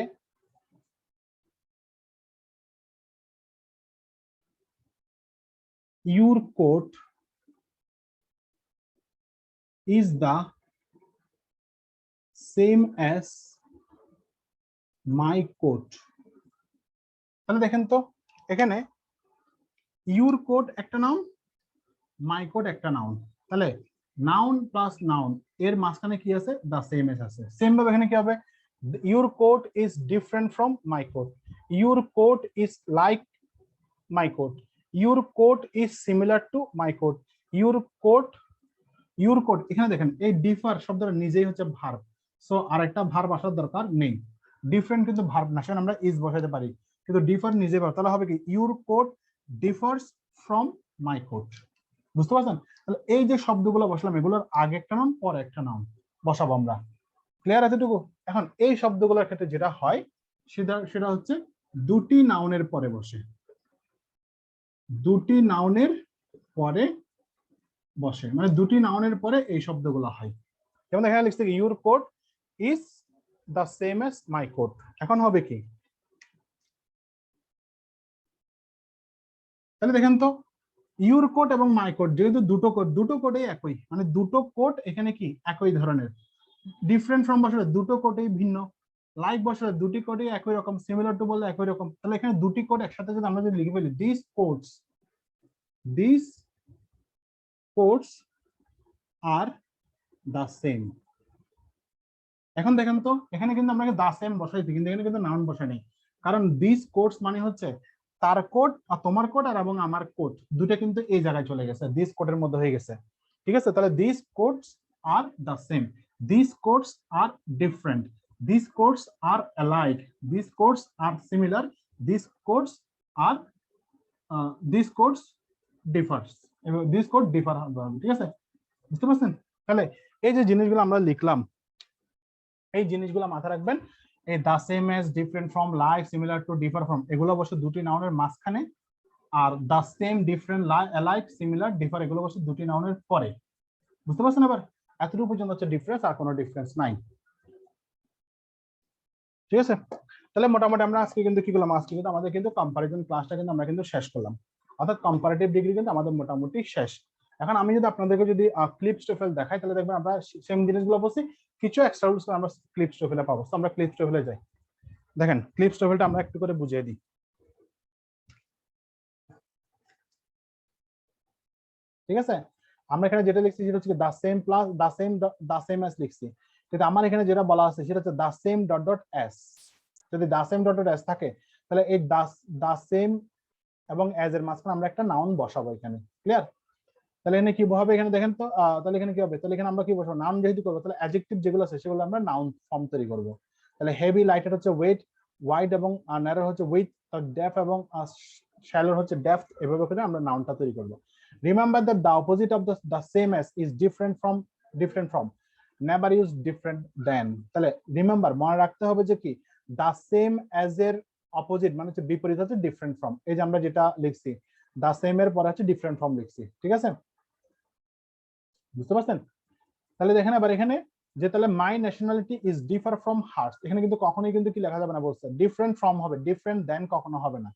your coat is the same as my coat, তাহলে দেখেন তো এখানে ইউর কোট একটা নাউন, মাই কোট একটা নাউন, তাহলে নাউন প্লাস নাউন এর মাঝখানে কি আছে, দা সেম এজ আছে। সেম ভাবে এখানে কি হবে, your coat is different from my coat, your coat is like my coat, your coat is similar to my coat, your coat, your coat, এখানে দেখেন এই ডিফার শব্দটা নিজেই হচ্ছে ভার্ব, সো আর একটা ভার্ব আসার দরকার নেই। ডিফারেন্ট কিন্তু ভার্ব না, সেখানে আমরা ইজ বসাতে পারি, কিন্তু ডিফার নিজে ভার্ব, তাহলে হবে কি your coat differs from my coat. বুঝতে পারছেন? তাহলে এই যে শব্দগুলো বসলাম, এগুলোর আগে একটা নাম, পরে একটা নাম বসাবো আমরা, ক্লিয়ার এতটুকু? এখন এই শব্দগুলোর ক্ষেত্রে যেটা হয় সেটা সেটা হচ্ছে দুটি নাউনের পরে বসে, দুটি নাউনের পরে বসে, মানে দুটি নাউনের পরে এই শব্দগুলো হয়। যেমন এখানে লিখছে your coat is the same as my coat, এখন হবে কি, তাহলে দেখেন তো ইউর কোট এবং মাই কোট যেহেতু দুটো কোট, দুটো কোটেই একই, মানে দুটো কোট এখানে কি একই ধরনের, ডিফারেন্ট ফ্রম বসালে দুটো কোটেই ভিন্ন, লাইক বসালে দুটি কোটেই একই রকম, সিমিলার টু বললে একই রকম, তাহলে এখানে দুটি কোট একসাথে যদি আমরা যদি লিখে ফেলি this quotes, this quotes R the same. এখন দেখেন তো এখানে কিন্তু আমরা দ্য সেম বসাইছি, কিন্তু এখানে কিন্তু নাউন বসাই নাই, কারণ দিস কোডস মানে হচ্ছে তার কোড আর তোমার কোড আর এবং আমার কোড দুটো কিন্তু এই জায়গায় চলে গেছে, দিস কোডের মধ্যে হয়ে গেছে। ঠিক আছে, তাহলে this coats are the same, this coats are different, this coats are alike, this coats are similar, this coats are this coats differs, এবং দিস কোড ডিফার হবে। ঠিক আছে, বুঝতে পারছেন? তাহলে এই যে জিনিসগুলো আমরা লিখলাম, এই জিনিসগুলো মাথায় রাখবেন। এই the same as, different from, like, similar to, differ from, এগুলো অবশ্য দুটি নাউনের মাঝখানে, আর the same, different, like, similar, differ এগুলো অবশ্য দুটি নাউনের পরে। বুঝতে পারছেন? আবার এতটুকু পর্যন্ত হচ্ছে ডিফারেন্স, আর কোনো ডিফারেন্স নাই। ঠিক আছে, তাহলে মোটামুটি আমরা আজকে কিন্তু কি করলাম, আজকে কিন্তু আমাদের কিন্তু কম্পারিজন ক্লাসটা কিন্তু আমরা কিন্তু শেষ করলাম, অর্থাৎ কম্পারেটিভ ডিগ্রি কিন্তু আমাদের মোটামুটি শেষ। এখন আমি যদি আপনাদেরকে যদি ক্লিপস টোফেল দেখাই, তাহলে দেখবেন আমরা সেম জিনিসগুলো বলছি, কিছু এক্সট্রা রুলস আমরা ক্লিপস টোফেলে পাবো। তো আমরা ক্লিপস টোফেলে যাই। দেখেন ক্লিপস টোফেলটা আমরা একটু করে বুঝিয়ে দিই। ঠিক আছে, আমরা এখানে যেটা লিখছি সেটা হচ্ছে the same plus the same as লিখছি, কিন্তু আমার এখানে যেটা বলা আছে সেটা হচ্ছে the same dot dot as. যদি the same dot dot as থাকে, তাহলে এই দা সেম এবং এজ এর মাঝখানে আমরা একটা নাউন বসাবো এখানে। ক্লিয়ার? তাহলে এখানে কি হবে, এখানে দেখেন তো, তাহলে এখানে কি হবে, তাহলে এখানে আমরা কি বসাবো, নাউন যেহেতু করবো, তাহলে অ্যাডজেক্টিভ যেগুলো আছে সেগুলো আমরা নাউন ফর্ম তৈরি করবো। তাহলে হেভি লাইটের হচ্ছে ওয়েট, ওয়াইড এবং ন্যারো হচ্ছে উইথ, ডেফ এবং শ্যালোর হচ্ছে ডেপথ, এভাবে করে আমরা নাউনটা তৈরি করবো। Remember that the opposite of the same as is different from, never use different than. তাহলে রিমেম্বার, মনে রাখতে হবে যে কি, দ্য সেম এজ এর অপোজিট মানে হচ্ছে বিপরীত হচ্ছে ডিফারেন্ট ফ্রম। এই যে আমরা যেটা লিখছি দা সেম এর পরে হচ্ছে ডিফারেন্ট ফর্ম লিখছি। ঠিক আছে, বুঝতে পারছেন? তাহলে দেখেন আবার এখানে যে তাহলে my nationality is differ from hers, এখানে কিন্তু কখনোই কিন্তু কি লেখা যাবে না, বলছে ডিফারেন্ট ফ্রম হবে, ডিফারেন্ট দেন কখনো হবে না।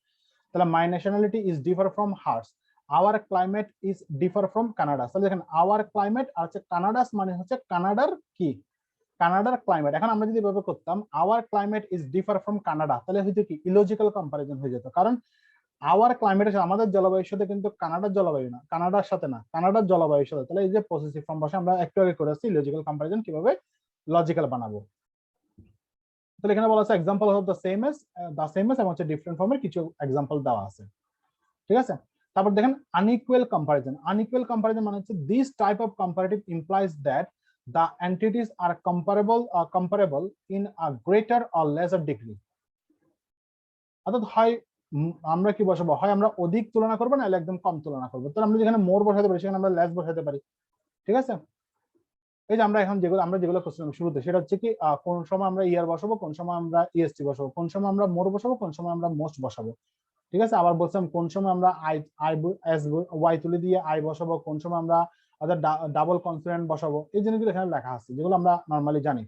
তাহলে my nationality is differ from hers, our climate is differ from Canada. তাহলে দেখেন আওয়ার ক্লাইমেট আর হচ্ছে কানাডাস মানে হচ্ছে কানাডার কি, কানাডার ক্লাইমেট। এখন আমরা যদি এভাবে করতাম our climate is differ from Canada, তাহলে হয়তো কি ইলজিক্যাল কম্পারিজন হয়ে যেত, কারণ আওয়ার ক্লাইমেট আমাদের জলবায়ুর সাথে কিন্তু কানাডার জলবায়ু না, কানাডার সাথে না, কানাডার জলবায়ুর সাথে। তাহলে এই যে পসেসিভ ফর্ম বসে আমরা একটু আগে করেছি লজিক্যাল কম্পারিজন কিভাবে লজিক্যাল বানাবো। তাহলে এখানে বলা আছে example of the same S এবং হচ্ছে ডিফারেন্ট ফর্মের কিছু এক্সাম্পল দেওয়া আছে। ঠিক আছে, তারপর দেখেন আনইকুয়াল কম্পারিজন। আনইকুয়াল কম্পারিজন মানে হচ্ছে this type of comparative implies that the entities are comparable in a greater or lesser degree। অর্থাৎ হয় আমরা কি বসাবো, হয় আমরা অধিক তুলনা করবো না একদম কম তুলনা করবো। তাহলে আমরা যেখানে মোর বসাতে পারি সেখানে আমরা লেস বসাতে পারি। ঠিক আছে, এই যে আমরা এখন যেগুলো করছিলাম শুরুতে, সেটা হচ্ছে কি কোন সময় আমরা ইয়ার বসাবো, কোন সময় আমরা ইএসটি বসাবো, কোন সময় আমরা মোর বসাবো, কোন সময় আমরা মোস্ট বসাবো। ঠিক আছে, আবার বলছিলাম কোন সময় আমরা ওয়াই তুলে দিয়ে আই বসাবো, কোন সময় আমরা ডাবল কনসোনেন্ট বসাবো। এই জিনিসগুলো এখানে লেখা আছে যেগুলো আমরা নর্মালি জানি।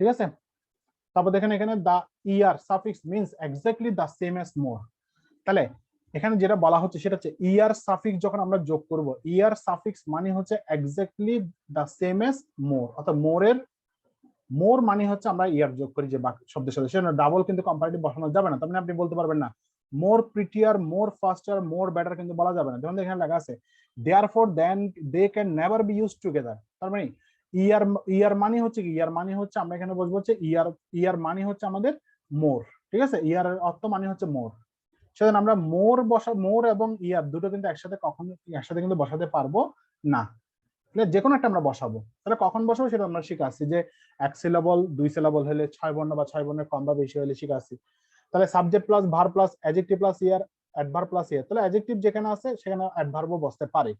ঠিক আছে, তারপর দেখেন এখানে the er suffix means exactly the same as more. তাহলে এখানে যেটা বলা হচ্ছে সেটা হচ্ছে ইয়ার সাফিক্স যখন আমরা যোগ করব, ইয়ার সাফিক্স মানে হচ্ছে এক্স্যাক্টলি দা সেম এস মোর, অর্থাৎ মোর মানে হচ্ছে আমরা ইয়ার যোগ করি যে শব্দের সাথে, সেটা ডাবল কিন্তু কম্পারেটিভ বসানো যাবে না। তার মানে আপনি বলতে পারবেন না মোর প্রিটিয়ার, মোর ফাস্টার, মোর বেটার কিন্তু বলা যাবে না। যেমন এখানে লেখা আছে therefore then they can never be used together. তার মানে ইয়ার মানে হচ্ছে কি, ইয়ার মানে হচ্ছে আমরা এখানে বলবো হচ্ছে ইয়ার মানে হচ্ছে আমাদের মোর। ঠিক আছে, ইয়ার অর্থ মানে হচ্ছে মোর, সেজন্য আমরা মোর এবং ইয়ার দুটো কিন্তু একসাথে কিন্তু বসাতে পারবো না। যে কোনো একটা আমরা বসাবো। তাহলে কখন বসাবো সেটা আমরা শিখাচ্ছি, যে এক সিলাবল, দুই সিলাবল হলে, 6 বর্ণ বা 6 বর্ণের কম বা বেশি হলে শিখাচ্ছি। তাহলে subject plus verb plus adjective plus er, adverb plus er. তাহলে অ্যাডজেক্টিভ যেখানে আছে সেখানে অ্যাডভার্বও বসতে পারে।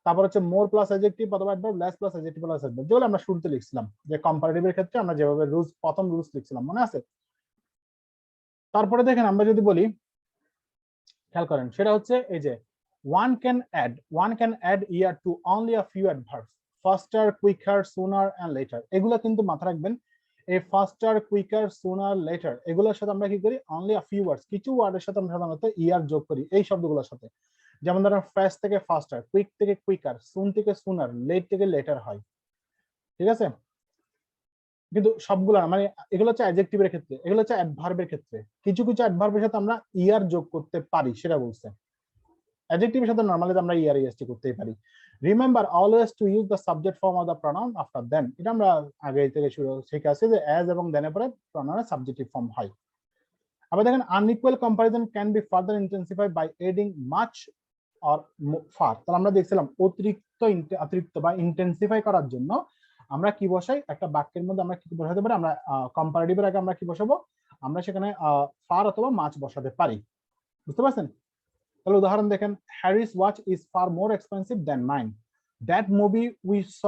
তারপর হচ্ছে মোর প্লাস অ্যাডজেক্টিভ অথবা adverb, less plus adjective plus adverb, যেগুলো আমরা শুরুতে লিখছিলাম যে কম্পারেটিভের ক্ষেত্রে আমরা যেভাবে প্রথম রুলস লিখছিলাম, মনে আছে? তারপরে দেখেন আমরা যদি বলি, খেয়াল করেন, সেটা হচ্ছে এই যে one can add year to only a few adverbs, faster, quicker, sooner and later। এগুলো কিন্তু মাথা রাখবেন, এই faster, quicker, sooner, later এগুলোর সাথে আমরা কি করি, only a few words, কিছু ওয়ার্ডের সাথে আমরা সাধারণত ইয়ার যোগ করি এই শব্দগুলোর সাথে। যেমন ধরেন ফাস্ট থেকে ফাস্টার, কুইক থেকে কুইকার, সুন থেকে সুনার, লেট থেকে লেটার হয়। ঠিক আছে, কিন্তু সবগুলো মানে এগুলো হচ্ছে অ্যাডজেক্টিভের ক্ষেত্রে, এগুলো হচ্ছে অ্যাডভার্বের ক্ষেত্রে। কিছু কিছু অ্যাডভার্বের সাথে আমরা ইয়ার যোগ করতে পারি, সেটা বলছে। অ্যাডজেক্টিভের সাথে নরমালি আমরা ইয়ার ইএসটি করতেই পারি। Remember always to use the subject form of the pronoun after than. এটা আমরা আগে থেকে শুরু শিখে আসছি যে অ্যাজ এবং দেনের পরে প্রনাউনের সাবজেক্টিভ ফর্ম হয়। আবার দেখেন unequal comparison can be further intensified by adding much or far. তাহলে আমরা দেখছিলাম অতিরিক্ত বা ইন্টেন্সিফাই করার জন্য আমরা কি বসাই, একটা বাক্যের মধ্যে আমরা কি বসাতে পারি, আমরা কম্পারেটিভের আগে আমরা কি বসাবো, আমরা সেখানে ফার অথবা মাচ বসাতে পারি। বুঝতে পারছেন? তাহলে উদাহরণ দেখেন, Harris watch is far more expensive than mine. That movie we saw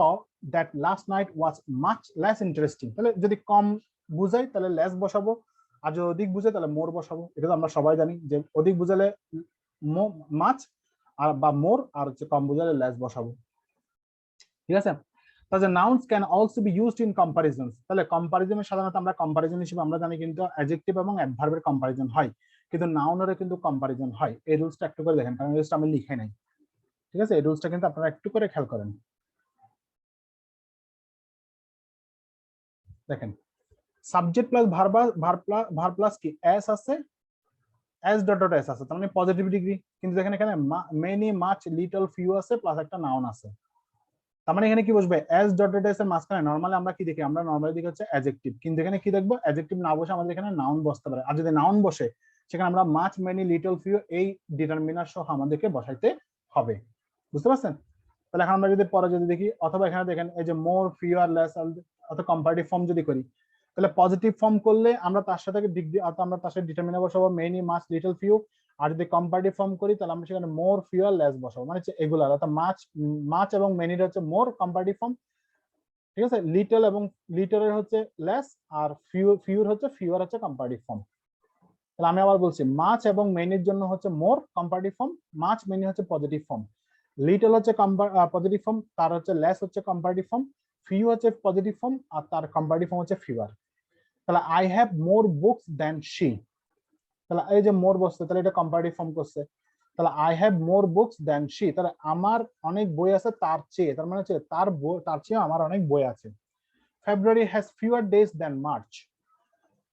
that last night was much less interesting. তাহলে যদি কম বুঝাই তাহলে লেস বসাবো, আর যদি অধিক বুঝাই তাহলে মোর বসাবো। এটা তো আমরা সবাই জানি যে অধিক বুঝালে মাছ আর বা মোর, আর হচ্ছে কম বুঝালে লেস বসাবো। ঠিক আছে? তাহলে nouns can also be used in comparisons. তাহলে কম্পারিজনে সাধারণত আমরা কম্পারিজন হিসেবে আমরা জানি কিন্তু অ্যাডজেক্টিভ এবং অ্যাডভার্বের কম্পারিজন হয়, কিন্তু নাউনেরও কিন্তু কম্পারিজন হয়। এই রুলসটা একটু করে দেখেন, কারণ রুলসটা আমি লিখে নাই। ঠিক আছে? এই রুলসটা কিন্তু আপনারা একটু করে খেয়াল করেন। দেখেন, সাবজেক্ট প্লাস ভার্ব প্লাস কি এস আছে, এস ডট ডট এস আছে, তার মানে পজিটিভ ডিগ্রি। কিন্তু দেখেন এখানে মেনি মাচ লিটল ফিউ আছে প্লাস একটা নাউন আছে, তার মানে এখানে কি বসবে, এস ডট ডট এস এর মাঝখানে নরমালি আমরা কি দেখি, আমরা নরমালি দেখি হচ্ছে অ্যাডজেক্টিভ, কিন্তু এখানে কি দেখবো, অ্যাডজেক্টিভ না বসে আমাদের এখানে নাউন বসতে পারে। আর যদি নাউন বসে সেখানে আমরা মাচ মেনি লিটল ফিউ এই ডিটারমিনার সহ আমাদেরকে বসাইতে হবে। বুঝতে পারছেন? তাহলে এখন আমরা যদি পরে যদি দেখি, অথবা এখানে দেখেন এই যে মোর ফিউ আর লেস, অথবা কম্পারেটিভ ফর্ম যদি করি, তাহলে পজিটিভ ফর্ম করলে আমরা তার সাথে ডিগ্রি অর্থাৎ আমরা তার সাথে ডিটারমিনার বসাবো মেনি মাচ লিটল ফিউ। আর যদি কম্পারেটিভ ফর্ম করি তাহলে আমরা সেখানে মোর ফিউ আর লেস বসাবো, মানে হচ্ছে এগুলার অর্থাৎ মাচ এবং মেনির হচ্ছে মোর কম্পারেটিভ ফর্ম। ঠিক আছে? লিটল এবং লিটলের হচ্ছে লেস, আর ফিউর হচ্ছে ফিউর হচ্ছে কম্পারেটিভ ফর্ম। তাহলে আমি আবার বলছি, মাচ এবং মেনির জন্য হচ্ছে মোর কম্পারেটিভ ফর্ম, মাচ মেনি হচ্ছে পজিটিভ ফর্ম, লিটল হচ্ছে পজিটিভ ফর্ম, তার হচ্ছে লেস হচ্ছে কম্পারেটিভ ফর্ম, ফিউ হচ্ছে পজিটিভ ফর্ম, আর তার কম্পারেটিভ ফর্ম হচ্ছে ফিউর। তাহলে I have more books than she. তাহলে এই যে মোর বসছে, তাহলে এটা কম্পারেটিভ ফর্ম করছে। তাহলে I have more books than she, তাহলে আমার অনেক বই আছে তার চেয়ে, তার মানে হচ্ছে তার চেয়ে আমার অনেক বই আছে। February has fewer days than March.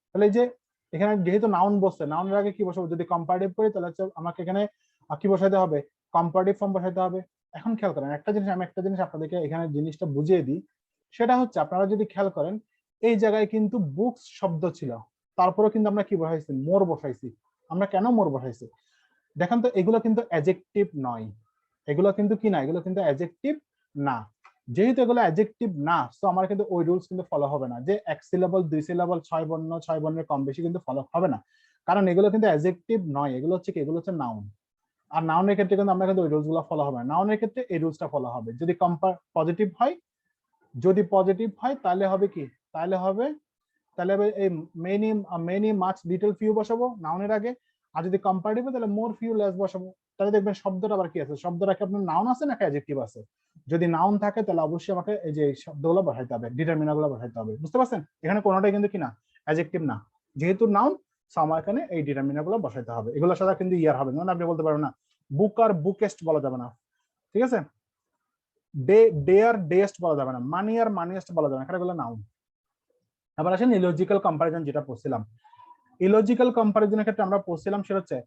তাহলে এই যে এখানে যেহেতু নাউন বসছে, নাউনের আগে কি বসাবো, যদি কম্পারেটিভ করি তাহলে হচ্ছে আমাকে এখানে কি বসাইতে হবে, কম্পারেটিভ ফর্ম বসাইতে হবে। এখন খেয়াল করেন একটা জিনিস, আমি একটা জিনিস আপনাদেরকে এখানে জিনিসটা বুঝিয়ে দিই, সেটা হচ্ছে আপনারা যদি খেয়াল করেন এই জায়গায় কিন্তু বুকস শব্দ ছিল, তারপরেও কিন্তু আমরা কি বসাইছি, মোর বসাইছি। আমরা কেন মোর বসাইছি দেখেন তো, এগুলো কিন্তু অ্যাডজেক্টিভ নয়, এগুলো কিন্তু কি না, এগুলো কিন্তু অ্যাডজেক্টিভ না। যেহেতু এগুলো অ্যাডজেক্টিভ না, সো আমার কিন্তু ওই রুলস কিন্তু ফলো হবে না যে এক সিলেবল দুই সিলেবল 6 বর্ণের কম বেশি কিন্তু ফলো হবে না, কারণ এগুলো কিন্তু অ্যাডজেক্টিভ নয়, এগুলো হচ্ছে কি, এগুলো হচ্ছে নাউন। আর নাউনের ক্ষেত্রে কিন্তু আমরা কিন্তু ওই রুলস গুলো ফলো হবে না, নাউনের ক্ষেত্রে এই রুলসটা ফলো হবে। যদি পজিটিভ হয়, যদি পজিটিভ হয় তাহলে হবে কি, তাহলে হবে এই many many much little few বসাবো নাউনের আগে, আর যদি কম্পারেটিভ তাহলে মোর ফিউ লেস বসাবো। তাহলে দেখবেন শব্দটা আবার কি আছে, শব্দটা কি আপনার নাউন আছে নাকি অ্যাডজেক্টিভ আছে। যদি নাউন থাকে তাহলে অবশ্যই আমাকে এই যে শব্দগুলো বসাইতে হবে, ডিটারমিনার গুলো বসাইতে হবে। বুঝতে পারছেন? এখানে কোনোটাই কিন্তু কি না, অ্যাডজেক্টিভ না, যেহেতু নাউন আমার এখানে এই ডিটারমিনার গুলো বসাইতে হবে। এগুলোর সাথে কিন্তু ইয়ার হবে না, আপনি বলতে পারবেন না বুক আর বুকেস্ট বলা যাবে না। ঠিক আছে? ডে আর ডেস্ট বলা যাবে না, মানি আর মানিয়েস্ট বলা যাবে না, কারণ এগুলো নাউন। আবার আসেন ইলজিক্যাল কম্পারিজন, যেটা পড়ছিলাম ইলজিক্যাল কম্পারিজনের ক্ষেত্রে আমরা পড়ছিলাম সেটা হচ্ছে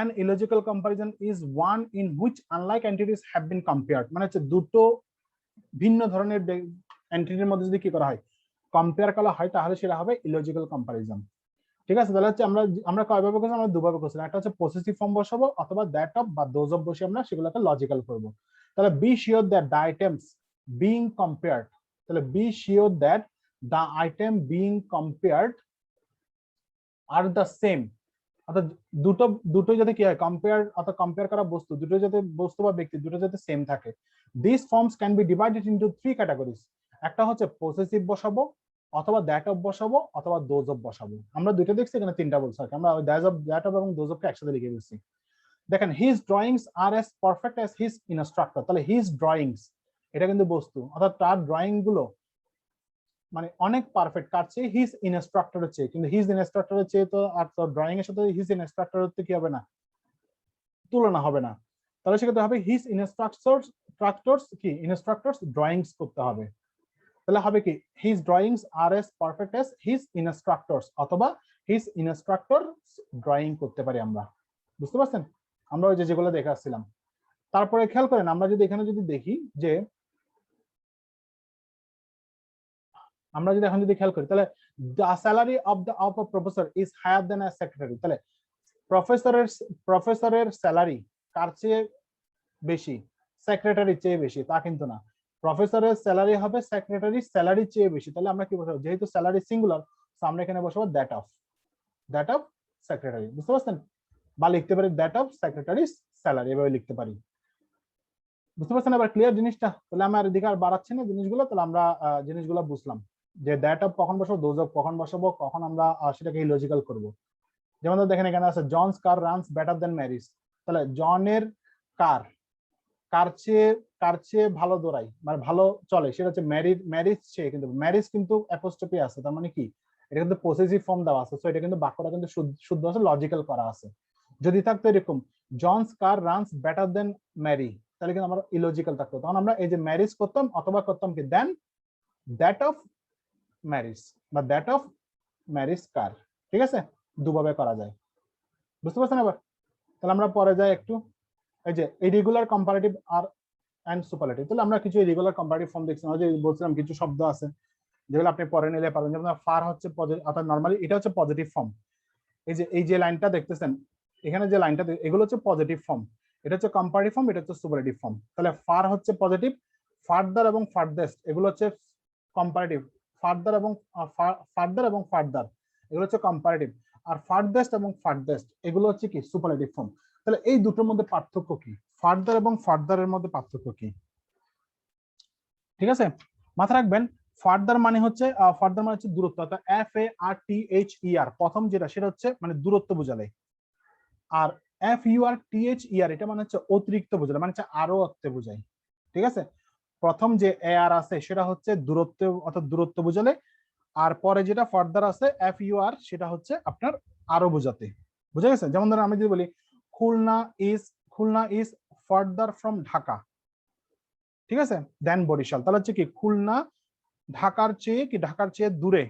an illogical comparison is one in which unlike entities have been compared, মানে হচ্ছে দুটো ভিন্ন ধরনের এন্টিটির মধ্যে যদি কি করা হয়, কম্পেয়ার করা হয়, তাহলে সেটা হবে ইলজিক্যাল কম্পারিজন। ঠিক আছে? তাহলে হচ্ছে আমরা কয়ভাবে করছি, আমরা দুভাবে করছিলাম, একটা হচ্ছে পসেসিভ ফর্ম বসাবো, অথবা দ্যাট অফ বা দোজ অফ বসে আমরা সেগুলোকে লজিক্যাল করব। তাহলে be sure that the items being compared, তাহলে be sure that the item being compared are the same, অর্থাৎ দুটোই যাতে কি হয়, কম্পেয়ার অর্থাৎ কম্পেয়ার করা বস্তু দুটো যাতে, বস্তু বা ব্যক্তি দুটো যাতে সেম থাকে। This forms can be divided into 3 categories. একটা হচ্ছে পসেসিভ বসাবো, অথবা দ্যাট অফ বসাবো, অথবা দোজ অফ বসাবো। আমরা দুটো দেখছি, এখানে তিনটা বলছি আর কি, আমরা দ্যাট অফ এবং দোজ অফকে একসাথে লিখে দিচ্ছি। দেখেন, his drawings are as perfect as his instructor. তাহলে হিজ ড্রয়িংস এটা কিন্তু বস্তু, অর্থাৎ তার ড্রয়িং গুলো মানে অনেক পারফেক্ট, কার চেয়ে, হিজ ইনস্ট্রাক্টরের চেয়ে। কিন্তু হিজ ইনস্ট্রাক্টরের চেয়ে তো আর তোর ড্রয়িং এর সাথে হিজ ইনস্ট্রাক্টরের তো কি হবে না, তুলনা হবে না। তাহলে সেক্ষেত্রে হবে হিজ ইনস্ট্রাক্টরস কি, ইনস্ট্রাক্টরস ড্রয়িংস করতে হবে। তাহলে হবে কি, his drawings are as perfect as his instructors, অথবা হিজ ইনস্ট্রাক্টর ড্রয়িং করতে পারি আমরা। বুঝতে পারছেন? আমরা ওই যে যেগুলো দেখে আসছিলাম। তারপরে খেয়াল করেন আমরা যদি এখানে যদি দেখি যে আমরা যদি এখন যদি খেয়াল করি তাহলে the salary of a professor is higher than a secretary, তাহলে প্রফেসরের স্যালারি কার চেয়ে বেশি, সেক্রেটারির চেয়ে বেশি তা কিন্তু না, প্রফেসরের স্যালারি হবে সেক্রেটারির স্যালারির চেয়ে বেশি। তাহলে আমরা কি বসাবো, যেহেতু স্যালারি সিঙ্গুলার আমরা এখানে বসাবো দ্যাট অফ সেক্রেটারি, বুঝতে পারছেন? বা লিখতে পারি দ্যাট অফ সেক্রেটারির স্যালারি, এভাবে লিখতে পারি। বুঝতে পারছেন এবার ক্লিয়ার জিনিসটা? তাহলে আমি আর এদিকে আর বাড়াচ্ছি না জিনিসগুলো, তাহলে আমরা জিনিসগুলো বুঝলাম যে দ্যাট অফ কখন বসাবো, দোজ অফ কখন বসাবো, কখন আমরা সেটাকে ইলজিক্যাল করব। যেমন দেখেন এখানে আছে জনস কার রানস বেটার দেন ম্যারিস, তাহলে জনের কার কার চেয়ে ভালো দৌড়াই মানে ভালো চলে, সেটা হচ্ছে ম্যারিজ চেয়ে, কিন্তু ম্যারিজ কিন্তু অ্যাপোস্ট্রফি আছে, তার মানে কি এটা কিন্তু পসেসিভ ফর্ম দেওয়া আছে, সো এটা কিন্তু বাক্যটা কিন্তু শুদ্ধ আছে, লজিক্যাল করা আছে। যদি থাকতো এরকম জনস কার রানস বেটার দেন ম্যারি, তাহলে কিন্তু আমরা ইলজিক্যাল থাকতো, তখন আমরা এই যে ম্যারিজ করতাম অথবা করতাম কি দেন দ্যাট অফ ম্যারিজ বা দ্যাট অফ ম্যারিজ কার, ঠিক আছে? দুভাবে করা যায়, বুঝতে পারছেন এবার? তাহলে আমরা পরে যাই একটু, এই যে ইরেগুলার কম্পারেটিভ আর এন্ড সুপারলেটিভ। তাহলে আমরা কিছু ইরেগুলার কম্পারেটিভ ফর্ম দেখছিলাম, যে বলছিলাম কিছু শব্দ আছে যেগুলো আপনি পরে নিলে পারবেন, যেমন ফার হচ্ছে অর্থাৎ নরমালি এটা হচ্ছে পজিটিভ ফর্ম, এই যে লাইনটা দেখতেছেন এখানে যে লাইনটা, এগুলো হচ্ছে পজিটিভ ফর্ম, এটা হচ্ছে কম্পারেটিভ ফর্ম, এটা হচ্ছে সুপারলেটিভ ফর্ম। তাহলে ফার হচ্ছে পজিটিভ, ফার্দার এবং ফার্দেস্ট এগুলো হচ্ছে কম্পারেটিভ, ফার্দার এবং ফার্দার এগুলো হচ্ছে কম্পারেটিভ, আর ফার্দেস্ট এবং ফার্দেস্ট এগুলো হচ্ছে কি সুপারলেটিভ ফর্ম। তাহলে এই দুটোর মধ্যে পার্থক্য কি, ফার্দার এবং ফার্দারের মধ্যে পার্থক্য কি, ঠিক আছে? মাথায় রাখবেন ফার্দার মানে হচ্ছে দূরত্ব, অর্থাৎ FARTHER প্রথম যেটা সেটা হচ্ছে মানে দূরত্ব বোঝালে, আর FURTHER এটা মানে হচ্ছে অতিরিক্ত বোঝালে, মানে হচ্ছে আরো অর্থে বোঝায়, ঠিক আছে? প্রথম যে AR আছে সেটা হচ্ছে দূরত্ব অর্থাৎ দূরত্ব বোঝালে, আর পরে যেটা ফার্দার আছে FUR সেটা হচ্ছে আপনার আরো বোঝাতে, বুঝা গেছে? যেমন ধরেন আমি যদি বলি Khulna is further from Dhaka, ঠিক আছে, দেন বরিশাল, তাহলে হচ্ছে কি খুলনা ঢাকার চেয়ে দূরে,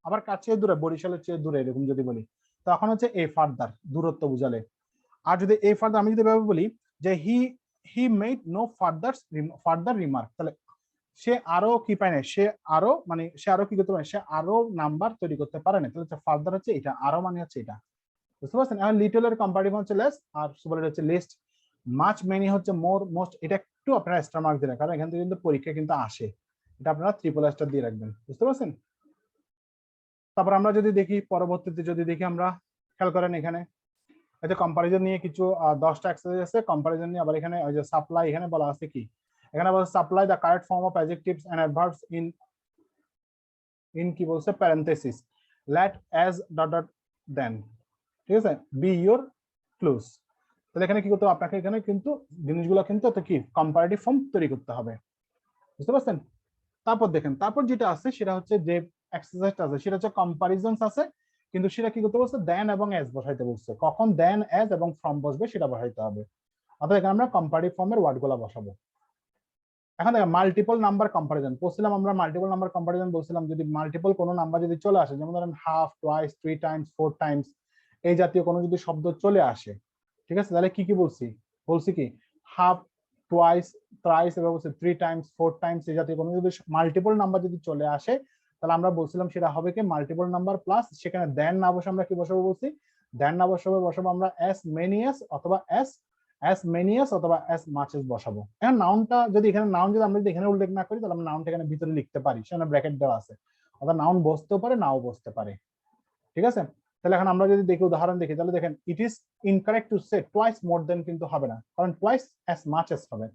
আবার কার চেয়ে দূরে, বরিশালের চেয়ে দূরে, এরকম যদি বলি তখন হচ্ছে এ ফার্দার দূরত্ব বুঝালে। আর যদি এ ফার্দার আমি যদি এভাবে বলি যে he made no further remark, তাহলে সে আরো কি পায় না, সে আরো কি করতে পারে, সে আরো নাম্বার তৈরি করতে পারে না, তাহলে ফার্দার হচ্ছে এটা, আরো মানে হচ্ছে এটা, বুঝতে পারছেন? এখন লিটল এর কম্পারেটিভ হচ্ছে লেস, আর সুপারলেটিভ হচ্ছে লিস্ট, মাচ মেনি হচ্ছে মোর মোস্ট, এটা একটু আপনারা এক্সট্রা মার্ক দিলেন কারণ এখান থেকে কিন্তু পরীক্ষা কিন্তু আসে, এটা আপনারা ট্রিপল স্টার দিয়ে রাখবেন, বুঝতে পারছেন? তারপর আমরা যদি দেখি পরবর্তীতে যদি দেখি আমরা খেয়াল করেন এখানে এই যে কম্পারিজন নিয়ে কিছু 10টা এক্সারসাইজ আছে কম্পারিজন নিয়ে, আবার এখানে ওই যে সাপ্লাই এখানে বলা আছে কি, এখানে বলা supply the correct form of adjectives and adverbs in কি বলছে parenthesis late as dot dot than, ঠিক আছে, বি ইওর ক্লুজ। তাহলে এখানে কি করতে হবে, আপনাকে এখানে কিন্তু জিনিসগুলো কিন্তু তো কি কম্পারেটিভ ফর্ম তৈরি করতে হবে, বুঝতে পারছেন? তারপর দেখেন তারপর যেটা আছে সেটা হচ্ছে যে এক্সারসাইজটা আছে সেটা হচ্ছে কম্পারিজনস আছে, কিন্তু সেটা কি করতে বলছে দেন এবং অ্যাজ বসাইতে বলছে, কখন দেন অ্যাজ এবং ফ্রম বসবে সেটা বসাইতে হবে, অর্থাৎ এখানে আমরা কম্পারেটিভ ফর্মের ওয়ার্ডগুলো বসাবো। এখন দেখেন মাল্টিপল নাম্বার কম্পারিজন বলছিলাম, আমরা মাল্টিপল নাম্বার কম্পারিজন বলছিলাম যদি মাল্টিপল কোনো নাম্বার যদি চলে আসে, যেমন ধরেন হাফ, টুয়াইস, 3 টাইমস, 4 টাইমস, এই জাতীয় কোনো যদি শব্দ চলে আসে, ঠিক আছে, তাহলে কি কি বলছি কি হাফ, টুয়াইস, থ্রাইস, এবার বলছে 3 টাইমস, 4 টাইমস, এই জাতীয় কোনো যদি মাল্টিপল নাম্বার যদি চলে আসে তাহলে আমরা বলছিলাম সেটা হবে কি মাল্টিপল নাম্বার প্লাস সেখানে দেন না বসে আমরা কি বসাবো বলছি, দেন না বসাবো আমরা অ্যাজ মেনি অ্যাজ অথবা অ্যাজ মেনি অ্যাজ অথবা অ্যাজ মাচ অ্যাজ বসাবো। এখন নাউনটা যদি এখানে নাউন যদি আমরা এখানে উল্লেখ না করি তাহলে আমরা নাউনটা এখানে ভিতরে লিখতে পারি, সেখানে ব্র্যাকেট দেওয়া আছে, অর্থাৎ নাউন বসতেও পারে নাও বসতে পারে, ঠিক আছে? তাহলে এখন আমরা যদি দেখি উদাহরণ দেখি তাহলে দেখেন it is incorrect to say twice more than কিন্তু হবে না, কারণ টুয়াইস অ্যাজ মাচ অ্যাজ হবে।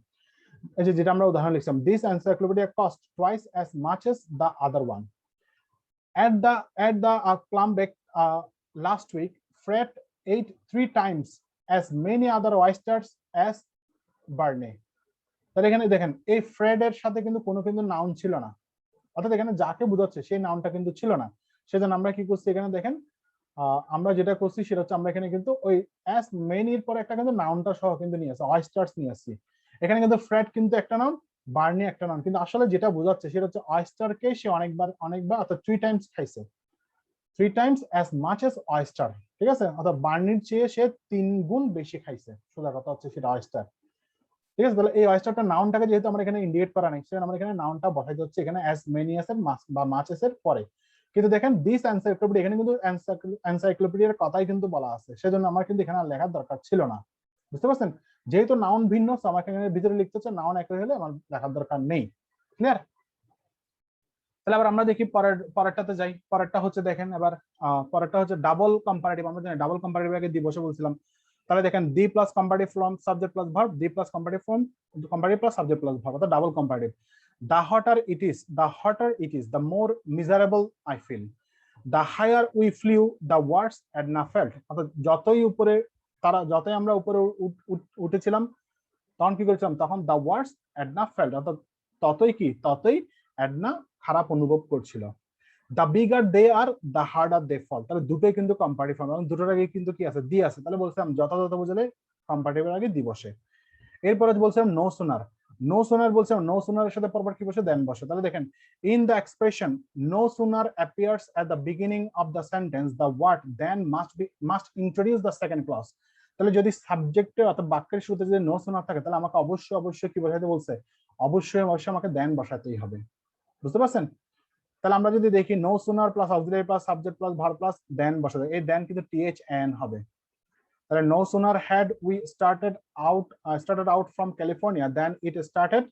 এই যে যেটা আমরা উদাহরণ লিখলাম this encyclopedia cost twice as much as the other one, at the Klambek last week Fred ate 3 times as many other oysters as Barney। তাহলে এখানে দেখেন এই ফ্রেড এর সাথে কিন্তু কোনো কিন্তু নাউন ছিল না, অর্থাৎ এখানে যাকে বোঝাচ্ছে সেই নাউনটা কিন্তু ছিল না, সেজন্য আমরা কি করছি এখানে দেখেন আমরা যেটা করছি সেটা হচ্ছে আমরা এখানে কিন্তু ওই অ্যাস মেনির পরে একটা কিন্তু নাউনটা সহ কিন্তু নিয়ে আসছি, অয়েস্টার্স নিয়ে আসছি, এখানে কিন্তু ফ্রেড কিন্তু একটা নাউন, বার্নি একটা নাউন, কিন্তু আসলে যেটা বোঝাচ্ছে সেটা হচ্ছে অয়েস্টারকে সে অনেকবার অর্থাৎ 3 টাইমস খাইছে, 3 Times as much as oyster, ঠিক আছে, অর্থাৎ বার্নির চেয়ে সে 3 গুণ বেশি খাইছে, সোজা কথা হচ্ছে সেটা অয়েস্টার। ঠিক আছে, তাহলে এই অয়েস্টারটা নাউনটাকে যেহেতু আমরা এখানে ইন্ডিকেট করা নাই, সেখানে আমরা এখানে নাউনটা বসাইতে হচ্ছে এখানে অ্যাজ মেনি এস এর বা মাচ এস এর পরে। কিন্তু দেখেন দিস এনসাইক্লোপিডিয়া, এখানে কিন্তু এনসাইক্লোপিডিয়ার কথাই কিন্তু বলা আছে, সেজন্য আমার কিন্তু এখানে লেখার দরকার ছিল না। বুঝতে পারছেন, যেহেতু নাউন ভিন্ন, আমাকে এখানে ভিতরে লিখতে হচ্ছে নাউন একই হলে আমার লেখার দরকার নেই। ক্লিয়ার? তাহলে আবার আমরা দেখি পরেরটাতে যাই। পরেরটা হচ্ছে দেখেন এবার পরেরটা হচ্ছে ডাবল কম্পারেটিভ। আমরা জানি ডাবল কম্পারেটিভ আগে দিবসে বলছিলাম। তাহলে দেখেন the plus comparative from subject plus verb, the plus comparative from comparative plus subject plus verb, অর্থাৎ double comparative. The hotter it is, the hotter it is, the more miserable I feel, the higher we flew, the worse Edna felt. অর্থাৎ যতই উপরে যতই আমরা উপরে উঠেছিলাম তখন কি করেছিলাম, তখন দ্য ওয়ার্ডস এডনা ফেল্ট, অর্থাৎ ততই এডনা খারাপ অনুভব করছিল। The bigger they are, the harder they fall. তাহলে দুটোই কিন্তু কম্পারেটিভ ফর্ম, এবং দুটোর আগে কিন্তু কি আছে, দি আছে। তাহলে বলছিলাম যথাযথ বুঝলে কম্পারেটিভের আগে দি বসে। এরপরে বলছিলাম নো সোনার, নো সোনার বলছিলাম নো সোনারের সাথে পরপর কি বসে, দেন বসে। তাহলে দেখেন in the expression no sooner appears at the beginning of the sentence, the word than must introduce the second clause. তাহলে যদি সাবজেক্টে অর্থাৎ বাক্যের শুরুতে যদি নো সোনার থাকে, তাহলে আমাকে অবশ্যই কি বসাতে বলছে, অবশ্যই আমাকে দেন বসাতেই হবে। বুঝতে পারছেন? তাহলে আমরা যদি দেখি no sooner plus auxiliary plus subject plus verb plus then বসাতে, এই দেন কিন্তু টিএইচ এন হবে। তাহলে no sooner had we started out from California then it started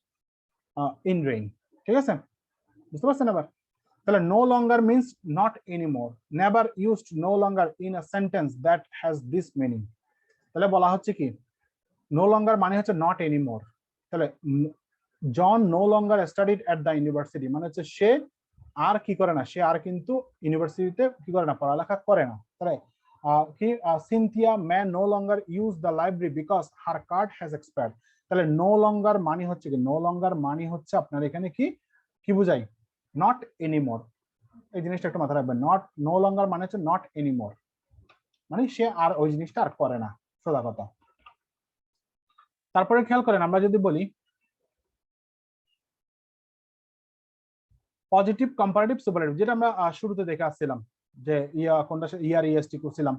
in rain. ঠিক আছে, বুঝতে পারছেন? এবার তাহলে no longer means not anymore, never used no longer in a sentence that has this meaning. তাহলে বলা হচ্ছে কি নো লঙ্গার মানে হচ্ছে নট এনিমোর। তাহলে John no longer studied at the university মানে হচ্ছে সে আর কি করে না, সে আর কিন্তু ইউনিভার্সিটিতে কি করে না, পড়ালেখা করে না। তাহলে কি Cynthia may no longer use the library because her card has expired. তাহলে নো লঙ্গার মানে হচ্ছে কি, নো লঙ্গার মানে হচ্ছে আপনার এখানে কি বুঝাই, নট এনিমোর। এই জিনিসটা একটু মাথায় রাখবেন, নো লঙ্গার মানে হচ্ছে নট এনিমোর, মানে সে আর ওই জিনিসটা আর করে না, সোজা কথা। তারপরে খেয়াল করেন আমরা যদি বলি পজিটিভ কম্পারেটিভ সুপারলেটিভ, যেটা আমরা শুরুতে দেখে আসছিলাম যে কোনটা ইয়ার ইএসটি করছিলাম।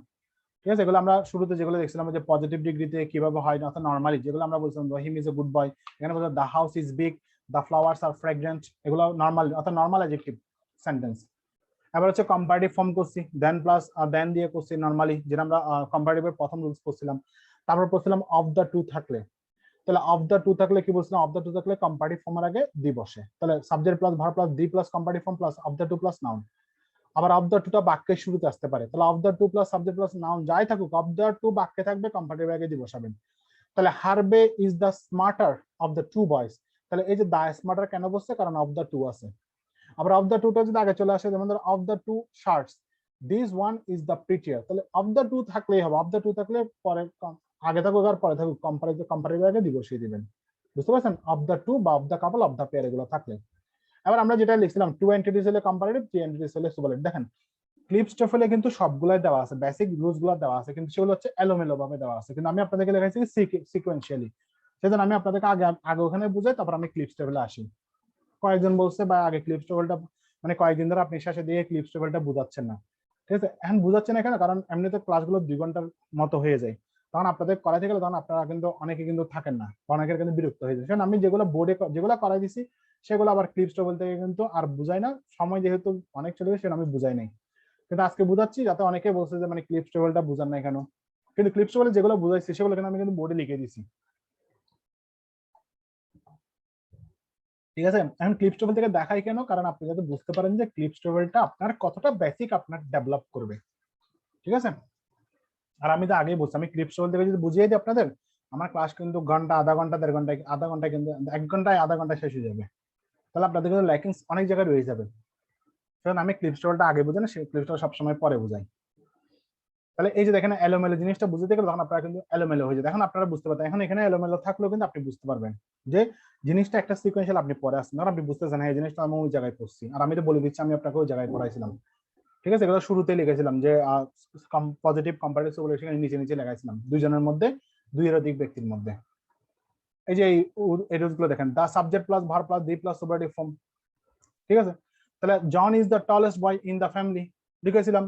ঠিক আছে, এগুলো আমরা শুরুতে যেগুলো দেখছিলাম যে পজিটিভ ডিগ্রিতে কিভাবে হয়, অর্থাৎ নরমালি যেগুলো আমরা বলছিলাম রহিম ইজ এ গুড বয়, এখানে বলছিলাম the house is big, the flowers are fragrant, এগুলো নরমাল অর্থাৎ নরমাল অ্যাডজেক্টিভ সেন্টেন্স। এবার হচ্ছে কম্পারেটিভ ফর্ম করছি, দেন প্লাস দেন দিয়ে করছি নরমালি, যেটা আমরা কম্পারেটিভের প্রথম রুলস করছিলাম। তারপর করছিলাম অফ দ্য টু থাকলে, তাহলে অফ দ্য টু থাকলে কি বলছিলাম, অফ দ্য টু থাকলে কম্পারেটিভ ফর্মের আগে দি বসে। তাহলে subject plus verb plus the plus comparative form plus of the two plus noun. আবার অফ দ্য টুটা বাক্যের শুরুতে আসতে পারে, তাহলে of the two plus subject plus noun যাই থাকুক, অফ দ্য টু বাক্যে থাকবে, কম্পারেটিভ আগে দি বসাবেন। তাহলে হারবে is the smarter of the two boys. তাহলে এই যে দ্য স্মার্টার কেন বসছে, কারণ অফ দ্য টু আছে। আবার অফ দ্য টুটা যদি আগে চলে আসে, যেমন ধরো of the two shirts this one is the prettier. তাহলে অফ দ্য টু থাকলেই হবে, অফ দ্য টু থাকলে পরে আগে থাকুক আর পরে থাকুক, কম্পারেটিভ আগে দি বসিয়ে দিবেন। বুঝতে পারছেন? অফ দ্য টু বা of the couple of the pair এগুলো থাকলে। এবার আমরা যেটা লিখছিলাম টু এন্টিটিস হলে কম্পারেটিভ, থ্রি এন্টিটিস হলে সুপারলেটিভ। দেখেন ক্লিপস টেফলে কিন্তু সবগুলাই দেওয়া আছে, বেসিক রুলস গুলো দেওয়া আছে, কিন্তু সেগুলো হচ্ছে এলোমেলো ভাবে দেওয়া আছে, কিন্তু আমি আপনাদেরকে লেখাইছি সিকোয়েন্সিয়ালি। সেজন্য আমি আপনাদেরকে আগে ওখানে বুঝাই, তারপর আমি ক্লিপস টেবলে আসি। কয়েকজন বলছে বা আগে ক্লিপস টেবলটা মানে কয়েকদিন ধরে আপনি শেষে দিয়ে ক্লিপস টেবলটা বুঝাচ্ছেন না। ঠিক আছে, এখন বুঝাচ্ছেন এখানে কারণ এমনিতে ক্লাসগুলো 2 ঘন্টার মতো হয়ে যায়, তখন আপনাদের করাইতে গেলে তখন আপনারা কিন্তু অনেকে কিন্তু থাকেন না, অনেকের কিন্তু বিরক্ত হয়ে যায়। কারণ আমি যেগুলো বোর্ডে যেগুলো করাই দিছি সেগুলো আবার ক্লিপস টেবল থেকে কিন্তু আর বুঝাই না, সময় যেহেতু অনেক চলে গেছে সেটা আমি বুঝাই নাই। কিন্তু আজকে বুঝাচ্ছি, যাতে অনেকে বলছে যে মানে ক্লিপস টেবলটা বুঝান নাই কেন, কিন্তু ক্লিপস টেবলে যেগুলো বুঝাইছি সেগুলো আমি কিন্তু বোর্ডে লিখে দিছি। ঠিক আছে, এখন ক্লিপস টেবল থেকে দেখাই কেন, কারণ আপনি যাতে বুঝতে পারেন যে ক্লিপস টেবলটা আপনার কতটা বেসিক আপনার ডেভেলপ করবে। ঠিক আছে, আর আমি তো আগেই বলছি, আমি ক্লিপস টেবল থেকে যদি বুঝিয়ে দিই আপনাদের, আমার ক্লাস কিন্তু ঘন্টা আধা ঘন্টা 1.5 ঘন্টায়, আধা ঘন্টায় কিন্তু 1 ঘন্টায় আধা ঘন্টায় শেষ হয়ে যাবে। তাহলে আপনাদের কিন্তু ল্যাকিংস অনেক জায়গায় রয়ে যাবে। কারণ আমি ক্লিপস টেবলটা আগে বুঝাই না, সেই ক্লিপস টেবল সবসময় পরে বুঝাই। তাহলে এই যে দেখেন এলোমেলো জিনিসটা বুঝতে গেলে তখন আপনারা কিন্তু এলোমেলো হয়ে যায়, এখন আপনারা বুঝতে পারবেন। এখন এখানে এলোমেলো থাকলেও কিন্তু আপনি বুঝতে পারবেন যে জিনিসটা একটা সিকোয়েন্সিয়াল আপনি পরে আসছেন, আর আপনি বুঝতেছেন এই জিনিসটা আমি ওই জায়গায় পড়ছি, আর আমি তো বলে দিচ্ছি আমি আপনাকে ওই জায়গায় পড়াইছিলাম। ঠিক আছে, এগুলো শুরুতে লিখেছিলাম যে পজিটিভ কম্পারেটিভ সুপারলেটিভ নিচে নিচে লেখাইছিলাম, দুইজনের মধ্যে, দুইয়ের অধিক ব্যক্তির মধ্যে। এই যে এই রুলস গুলো দেখেন, the subject plus verb plus the plus superlative form. ঠিক আছে, তাহলে John is the tallest boy in the family, লিখেছিলাম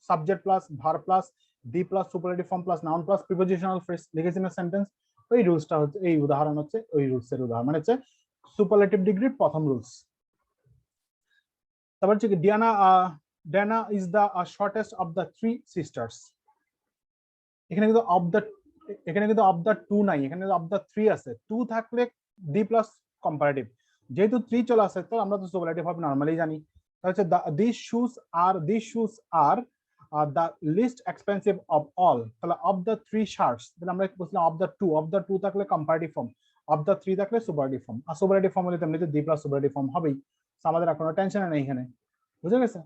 subject plus verb plus the plus superlative form plus noun plus prepositional phrase, লিখেছিলাম sentence. ওই রুলসটা হচ্ছে, এই উদাহরণ হচ্ছে ওই রুলস এর উদাহরণ, মানে হচ্ছে সুপারলেটিভ ডিগ্রির প্রথম রুলস। তারপর হচ্ছে কি Diana is the shortest of the three sisters. এখানে কিন্তু অফ দ্য টু নাই, এখানে অফ দ্য থ্রি আছে। টু থাকলে ডি প্লাস কম্পারেটিভ, যেহেতু থ্রি চলে আসে তো আমরা তো সুপারলেটিভ হবে নরমালি জানি। তাহলে হচ্ছে these shoes are the least expensive of all। তাহলে অফ দ্য থ্রি শার্টস, তাহলে আমরা বলছিলাম অফ দ্য টু থাকলে comparative form, of the three থাকলে সুপারলেটিভ ফর্ম। আর সুপারলেটিভ ফর্ম হলে তেমনি ডি প্লাস সুপারলেটিভ ফর্ম হবেই, আমাদের আর কোনো টেনশন নেই এখানে, বুঝে গেছে?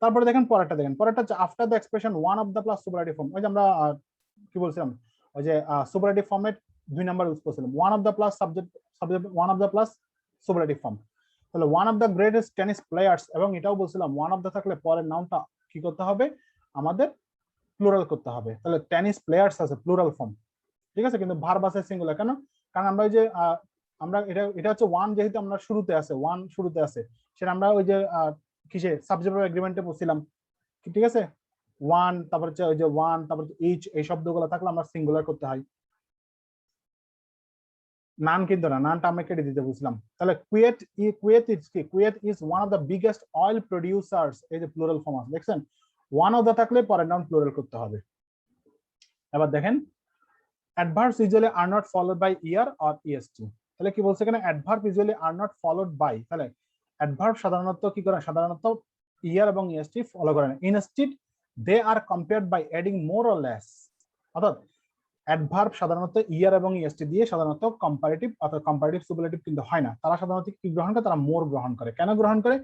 তারপরে দেখেন পরেরটা, হচ্ছে after the expression one of the plus superlative form. ওই যে আমরা কি বলছিলাম, ওই যে সুপারলেটিভ ফর্মের 2 নাম্বার ইউজ করছিলাম, one of the plus subject one of the plus superlative form. তাহলে one of the greatest tennis players, এবং এটাও বলছিলাম ওয়ান অফ দ্য থাকলে পরের নাউনটা কি করতে হবে, আমাদের প্লুরাল করতে হবে। তাহলে টেনিস প্লেয়ার্স আছে প্লুরাল ফর্ম, ঠিক আছে, কিন্তু ভার্ব আছে সিঙ্গুলার। কেন? কারণ আমরা ওই যে আমরা এটা হচ্ছে ওয়ান, যেহেতু আমরা শুরুতে আছে সেটা আমরা ওই যে কিসে সাবজেক্ট এগ্রিমেন্টে বলছিলাম, ঠিক আছে, ওয়ান, তারপর হচ্ছে ওই যে ওয়ান, তারপর ইচ, এই শব্দগুলো থাকলে আমরা সিঙ্গুলার করতে হয়। নান কিন্তু না, নানটা আমরা কেটে দিতে বুঝলাম। তাহলে Kuwait is one of the biggest oil producers, এই যে প্লুরাল ফর্ম আছে দেখছেন, ওয়ান অফ দ্য থাকলে পরের নাউন প্লুরাল করতে হবে। এবার দেখেন adverbs usually are not followed by er or est। তাহলে কি বলছে এখানে, adverb usually are not followed by, তাহলে adverb সাধারণত কি করে, সাধারণত er এবং est ফলো করে না। instead they are compared by adding more or less। অর্থাৎ অ্যাডভার্ব সাধারণত ইয়ার এবং ইএসটি দিয়ে সাধারণত কম্পারেটিভ অথবা কম্পারেটিভ সুপারলেটিভ কিন্তু হয় না, তারা সাধারণত কি গ্রহণ করে, তারা মোর গ্রহণ করে। কেন গ্রহণ করে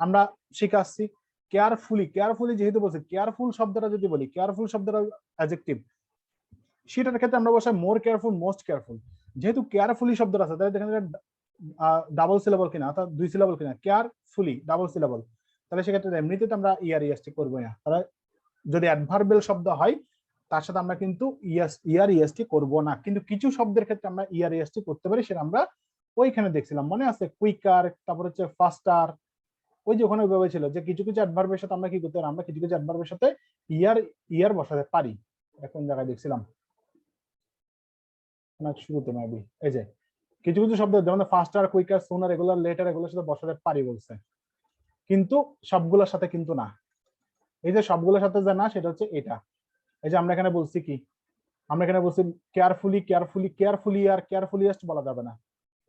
আমরা শিখে আসছি, কেয়ারফুলি যেহেতু বলছি, কেয়ারফুল শব্দটা যদি বলি, কেয়ারফুল শব্দটা অ্যাডজেক্টিভ, সেটার ক্ষেত্রে আমরা বসাই মোর কেয়ারফুল, মোস্ট কেয়ারফুল। যেহেতু কেয়ারফুলি শব্দটা আছে তাহলে দেখেন ডাবল সিলেবল কিনা, অর্থাৎ 2 সিলেবল কিনা, কেয়ারফুলি ডাবল সিলেবল, তাহলে সেক্ষেত্রে এমনিতে আমরা ইয়ার ইএসটি করবো না। তাহলে যদি অ্যাডভার্বিয়াল শব্দ হয় তার সাথে আমরা কিন্তু ইয়ার ইএসটি করব না, কিন্তু কিছু শব্দের ক্ষেত্রে আমরা ইয়ার ইএসটি করতে পারি, সেটা আমরা ওইখানে দেখছিলাম, মনে আছে, কুইকার, তারপর হচ্ছে ফাস্টার, ওই যে ওখানে ভাবে ছিল যে কিছু কিছু অ্যাডভার্বের সাথে আমরা কি করতে পারি, আমরা কিছু কিছু অ্যাডভার্বের সাথে ইয়ার বসাতে পারি। এখন জায়গায় দেখছিলাম শুরুতে মেবি, এই যে কিছু কিছু শব্দ যেমন ফাস্টার, কুইকার, সুনার, এগুলো লেটার, এগুলোর সাথে বসাতে পারি বলছে, কিন্তু সবগুলোর সাথে কিন্তু না। এই যে সবগুলোর সাথে যে না, সেটা হচ্ছে এটা। এই যে আমরা এখানে বলছি কি, আমরা এখানে বলছি কেয়ারফুলি আর কেয়ারফুলিয়েস্ট বলা যাবে না,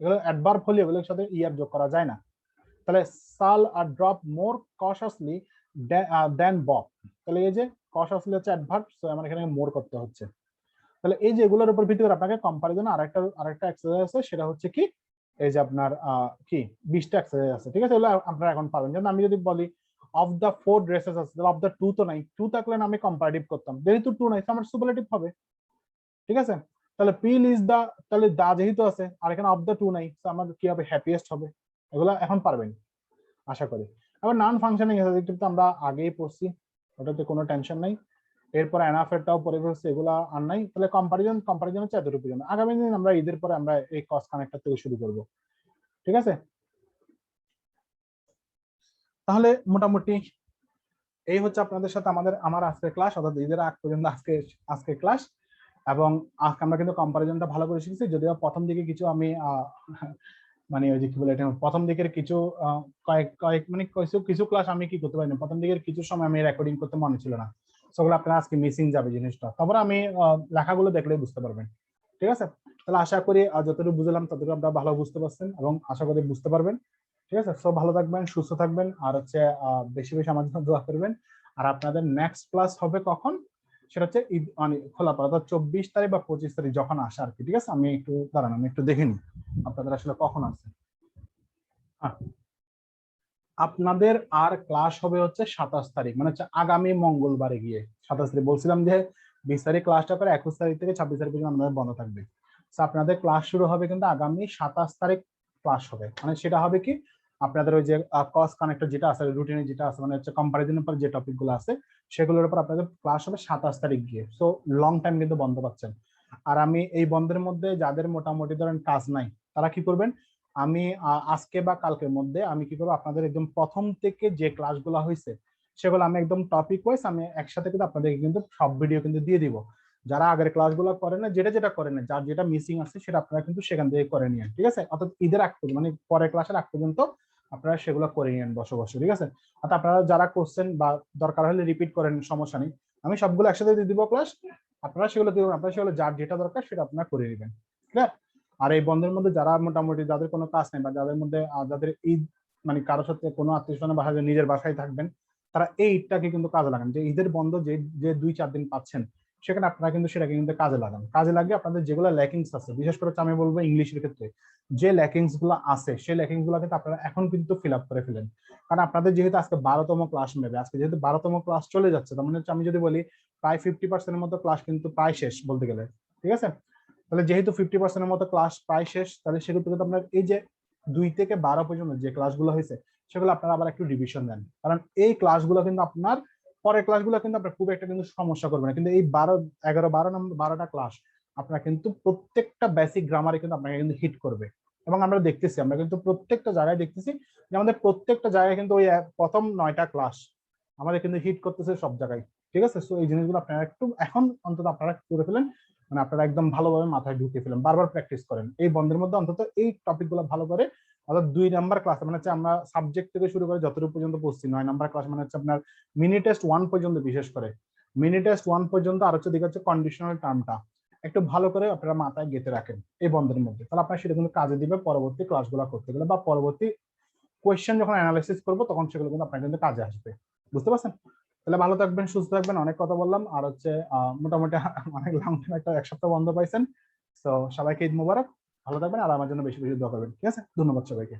এগুলো অ্যাডভার্ব হলে এগুলোর সাথে ইয়ার যোগ করা যায় না। তাহলে সাল আর ড্রপ মোর কশাসলি দেন বব, তাহলে এই যে কশাসলি হচ্ছে অ্যাডভার্ব, সো আমার এখানে মোর করতে হচ্ছে। তাহলে এই যে এগুলোর উপর ভিত্তি করে আপনাকে কম্পারিজন আরেকটা এক্সারসাইজ আছে, সেটা হচ্ছে কি, এই যে আপনার কি 20টা এক্সারসাইজ আছে, ঠিক আছে, এগুলো আপনারা এখন পাবেন। যেমন আমি যদি বলি অফ দ্য 4 ড্রেসেস আছে, তাহলে অফ দ্য 2 তো নাই, 2 থাকলে না আমি কম্পারেটিভ করতাম, যেহেতু 2 নাই আমার সুপারলেটিভ হবে, ঠিক আছে। তাহলে পিল ইজ দা, তাহলে দা যেহেতু আছে আর এখানে অফ দ্য 2 নাই, তো আমার কি হবে, হ্যাপিয়েস্ট হবে। এগুলো এখন পারবেন আশা করি। আবার নন ফাংশনিং অ্যাডজেক্টিভ তো আমরা আগেই পড়ছি, ওটাতে কোনো টেনশন নাই। এরপর অ্যানাফেরটাও পরে পড়ছি, এগুলো আর নাই। তাহলে কম্পারিজন হচ্ছে এতটুকু পর্যন্ত। আগামী দিন আমরা ঈদের পরে আমরা এই কস কানেক্টর থেকে শুরু করব, ঠিক আছে। তাহলে মোটামুটি এই হচ্ছে আপনাদের সাথে আমার আজকের ক্লাস, অর্থাৎ ঈদের আগ পর্যন্ত আজকে ক্লাস। এবং আজকে আমরা কিন্তু কম্পারিজনটা ভালো করে শিখেছি, যদিও প্রথম দিকে কিছু আমি মানে ওই যে কি বলে, এটা প্রথম দিকের কিছু কয়েক মানে কিছু ক্লাস আমি কি করতে পারিনি, প্রথম দিকের কিছু সময় আমি রেকর্ডিং করতে মনে ছিল না, সেগুলো আপনারা আজকে মিসিং যাবে জিনিসটা। তারপরে আমি লেখাগুলো দেখলেই বুঝতে পারবেন, ঠিক আছে। তাহলে আশা করি যতটুকু বুঝলাম ততটুকু আপনারা ভালো বুঝতে পারছেন এবং আশা করি বুঝতে পারবেন, ঠিক আছে। সব ভালো থাকবেন, সুস্থ থাকবেন, আর হচ্ছে বেশি বেশি আমার জন্য দোয়া করবেন। আর আপনাদের নেক্সট ক্লাস হবে কখন, সেটা হচ্ছে ঈদ মানে খোলা পড়া, অর্থাৎ 24 তারিখ বা 25 তারিখ যখন আসে আর কি, ঠিক আছে। আমি একটু দাঁড়ান, আমি একটু দেখে নিই আপনাদের আসলে কখন আছে। আপনাদের আর ক্লাস হবে হচ্ছে 27 তারিখ, মানে হচ্ছে আগামী মঙ্গলবারে গিয়ে 27 তারিখ। বলছিলাম যে 20 তারিখ ক্লাসটা করে 21 তারিখ থেকে 26 তারিখ পর্যন্ত আমাদের বন্ধ থাকবে। আপনাদের ক্লাস শুরু হবে কিন্তু আগামী 27 তারিখ ক্লাস হবে, মানে সেটা হবে কি, আপনাদের ওই যে কস কানেক্টর যেটা আছে, রুটিনে যেটা আছে, মানে হচ্ছে কম্পারিজনের উপর যে টপিকগুলো আছে সেগুলোর উপর আপনাদের ক্লাস হবে 27 তারিখ গিয়ে। সো লং টাইম কিন্তু বন্ধ পাচ্ছেন। আর আমি এই বন্ধের মধ্যে যাদের মোটামুটি ধরেন কাজ নাই, তারা কি করবেন, আমি আজকে বা কালকের মধ্যে আমি কি করবো, আপনাদের একদম প্রথম থেকে যে ক্লাসগুলো হয়েছে সেগুলো আমি একদম টপিক ওয়াইজ আমি একসাথে কিন্তু আপনাদেরকে কিন্তু সব ভিডিও কিন্তু দিয়ে দিব, যারা আগের ক্লাসগুলো করেন না, যেটা যেটা করেন না, যার যেটা মিসিং আছে সেটা আপনারা কিন্তু সেখান থেকে করে নিয়েন, ঠিক আছে? অর্থাৎ ঈদের আগ পর্যন্ত মানে পরের ক্লাসের আগ পর্যন্ত আপনারা সেগুলো করে নিয়েন বসে বসে, ঠিক আছে? অর্থাৎ আপনারা যারা করছেন বা দরকার হলে রিপিট করেন, সমস্যা নেই। আমি সবগুলো একসাথে দিয়ে দিব ক্লাস, আপনারা সেগুলো কি করবেন, আপনারা সেগুলো যার যেটা দরকার সেটা আপনারা করে নেবেন, ক্লিয়ার? আর এই বন্ধের মধ্যে যারা মোটামুটি যাদের কোনো কাজ নেই বা যাদের মধ্যে যাদের ঈদ মানে কারোর সাথে কোনো আত্মীয় স্বজনের বাসায় নিজের বাসায় থাকবেন, তারা এই ঈদটাকে কিন্তু কাজে লাগান। যে ঈদের বন্ধ যে যে 2-4 দিন পাচ্ছেন, সেখানে আপনারা কিন্তু সেটাকে কিন্তু কাজে লাগান। কাজে লাগিয়ে আপনাদের যেগুলো ল্যাকিংস আছে, বিশেষ করে আমি বলবো ইংলিশের ক্ষেত্রে যে ল্যাকিংস গুলো আছে, সেই ল্যাকিংস গুলো কিন্তু আপনারা এখন কিন্তু ফিল আপ করে ফেলেন। কারণ আপনাদের যেহেতু আজকে 12তম ক্লাস নেবে, আজকে যেহেতু 12তম ক্লাস চলে যাচ্ছে, তার মানে হচ্ছে আমি যদি বলি প্রায় 50% মতো ক্লাস কিন্তু প্রায় শেষ বলতে গেলে, ঠিক আছে? তাহলে যেহেতু 50% মতো ক্লাস প্রায় শেষ, তাহলে সেক্ষেত্রে কিন্তু আপনার এই যে 2 থেকে 12 পর্যন্ত যে ক্লাসগুলো হয়েছে সেগুলো আপনারা আবার একটু রিভিশন দেন। কারণ এই ক্লাসগুলো কিন্তু আপনার পরের ক্লাসগুলো কিন্তু আপনার খুব একটা কিন্তু সমস্যা করবে না, কিন্তু এই 12 ক্লাস আপনার কিন্তু প্রত্যেকটা বেসিক গ্রামারে কিন্তু আপনাকে কিন্তু হিট করবে। এবং আমরা দেখতেছি, আমরা কিন্তু প্রত্যেকটা জায়গায় দেখতেছি যে আমাদের প্রত্যেকটা জায়গায় কিন্তু ওই প্রথম 9টা ক্লাস আমাদের কিন্তু হিট করতেছে সব জায়গায়, ঠিক আছে? সো এই জিনিসগুলো আপনারা একটু এখন অন্তত আপনারা করে ফেলেন, মানে আপনারা একদম ভালোভাবে মাথায় ঢুকিয়ে ফেলেন, বারবার প্র্যাকটিস করেন এই বন্ধের মধ্যে অন্তত এই টপিকগুলো ভালো করে। অর্থাৎ 2 নাম্বার ক্লাস মানে হচ্ছে আমরা সাবজেক্ট থেকে শুরু করে যতটুকু পর্যন্ত পড়ছি, 9 নাম্বার ক্লাস মানে হচ্ছে আপনার মিনি টেস্ট 1 পর্যন্ত, বিশেষ করে মিনি টেস্ট 1 পর্যন্ত, আর হচ্ছে দিকে হচ্ছে কন্ডিশনাল টার্মটা একটু ভালো করে আপনারা মাথায় গেঁথে রাখেন এই বন্ধের মধ্যে, তাহলে আপনার সেটা কিন্তু কাজে দিবে পরবর্তী ক্লাসগুলো করতে গেলে, বা পরবর্তী কোয়েশ্চেন যখন অ্যানালাইসিস করবো তখন সেগুলো কিন্তু আপনার কিন্তু কাজে আসবে। বুঝতে পারছেন? তাহলে ভালো থাকবেন, সুস্থ থাকবেন। অনেক কথা বললাম, আর হচ্ছে মোটামুটি অনেক লং টাইম একটা 1 সপ্তাহ বন্ধ পাইছেন। তো সবাইকে ঈদ মোবারক, ভালো থাকবেন আর আমার জন্য বেশি বেশি দোয়া করবেন, ঠিক আছে? ধন্যবাদ সবাইকে।